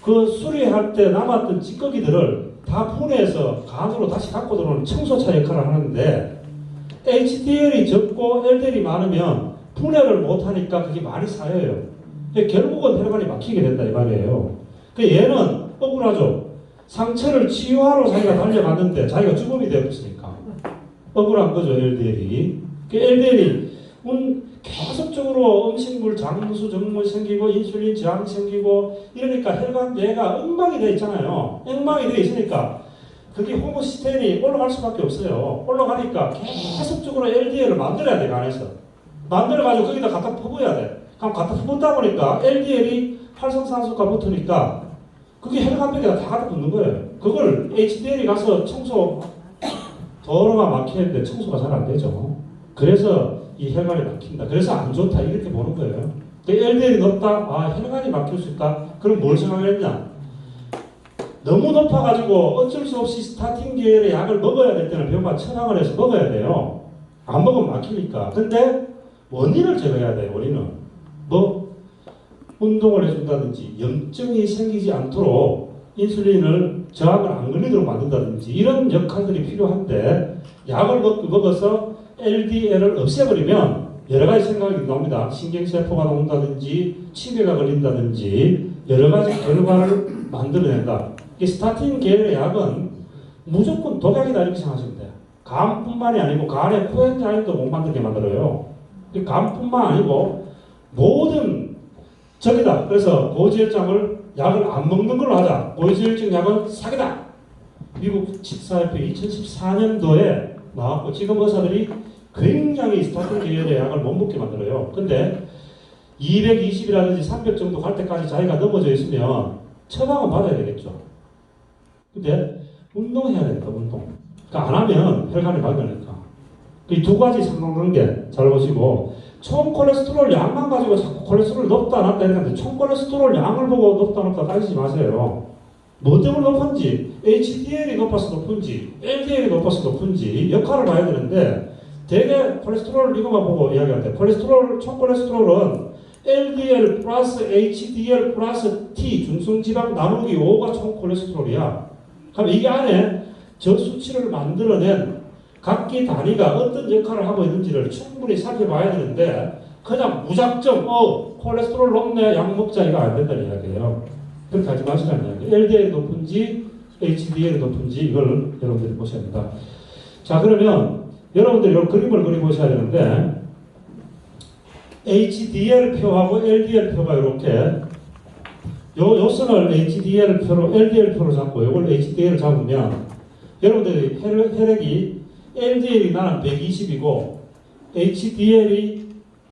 그 수리할 때 남았던 찌꺼기들을 다 분해해서 간으로 다시 갖고 들어오는 청소차 역할을 하는데 HDL이 적고 LDL이 많으면 분해를 못하니까 그게 많이 쌓여요. 결국은 혈관이 막히게 된다 이 말이에요. 얘는 억울하죠. 상처를 치유하러 자기가 달려갔는데 자기가 주범이 되었으니까 억울한 거죠. LDL이. LDL이 계속적으로 음식물 장수 정물 생기고 인슐린 저항 생기고 이러니까 혈관 뇌가 엉망이 되어 있잖아요. 엉망이 되어 있으니까 그게 호모시스텐이 올라갈 수밖에 없어요. 올라가니까 계속적으로 LDL을 만들어야 돼. 간에서 만들어가지고 거기다 갖다 퍼부어야 돼. 그럼 갖다 퍼붓다 보니까 LDL이 활성산소가 붙으니까 그게 혈관벽에다 다 갖다 붙는 거예요. 그걸 HDL이 가서 도로가 막히는데 청소가 잘 안 되죠. 그래서 이 혈관이 막힌다. 그래서 안 좋다. 이렇게 보는 거예요. LDL이 높다. 아, 혈관이 막힐 수 있다. 그럼 뭘 생각했냐? 너무 높아가지고 어쩔 수 없이 스타틴 계열의 약을 먹어야 될 때는 병원가 처방을 해서 먹어야 돼요. 안 먹으면 막히니까. 근데 원인을 제거해야 돼요. 원인은. 운동을 해준다든지 염증이 생기지 않도록 인슐린을 저항을 안 걸리도록 만든다든지 이런 역할들이 필요한데 약을 먹어서 LDL을 없애버리면 여러 가지 생각이 나옵니다. 신경세포가 나온다든지 치매가 걸린다든지 여러 가지 결과를 만들어낸다. 이 스타틴 계열의 약은 무조건 독약이다 이렇게 생각하시면 돼요. 간뿐만이 아니고 간의 코엔자임도 못 만들게 만들어요. 간뿐만 아니고 모든 적이다. 그래서 고지혈증을 약을 안 먹는 걸로 하자. 고지혈증 약은 사기다. 미국 치사협회 2014년도에 나왔고 지금 의사들이 굉장히 스타틴 계열의 약을 못 먹게 만들어요. 근데 220이라든지 300 정도 갈 때까지 자기가 넘어져 있으면 처방은 받아야 되겠죠. 근데 운동해야 된다. 운동. 그러니까 안 하면 혈관이 막으니까. 이 두 가지 상관관계 잘 보시고 총 콜레스테롤 양만 가지고 자꾸 콜레스테롤 높다 낮다 이러는데 총 콜레스테롤 양을 보고 높다 높다 따지지 마세요. 뭐 때문에 높은지 HDL이 높아서 높은지 LDL이 높아서 높은지 역할을 봐야 되는데 대개 콜레스테롤 이거만 보고 이야기하는데 총 콜레스테롤은 LDL 플러스 HDL 플러스 T 중성지방 나누기 5가 총 콜레스테롤이야. 그럼 이게 안에 저 수치를 만들어낸 각기 단위가 어떤 역할을 하고 있는지를 충분히 살펴봐야 되는데 그냥 무작정 콜레스테롤 높네 약 먹자 이거 안 된다는 이야기예요. 그렇게 하지 마시라는 이야기예요. LDL이 높은지 HDL이 높은지 이걸 여러분들이 보셔야 합니다. 자, 그러면 여러분들이 이 그림을 그려보셔야 되는데 HDL 표하고 LDL 표가 이렇게 요 선을 HDL 표로 LDL 표로 잡고 이걸 HDL을 잡으면 여러분들이 혈액이 LDL이 나는 120이고 HDL이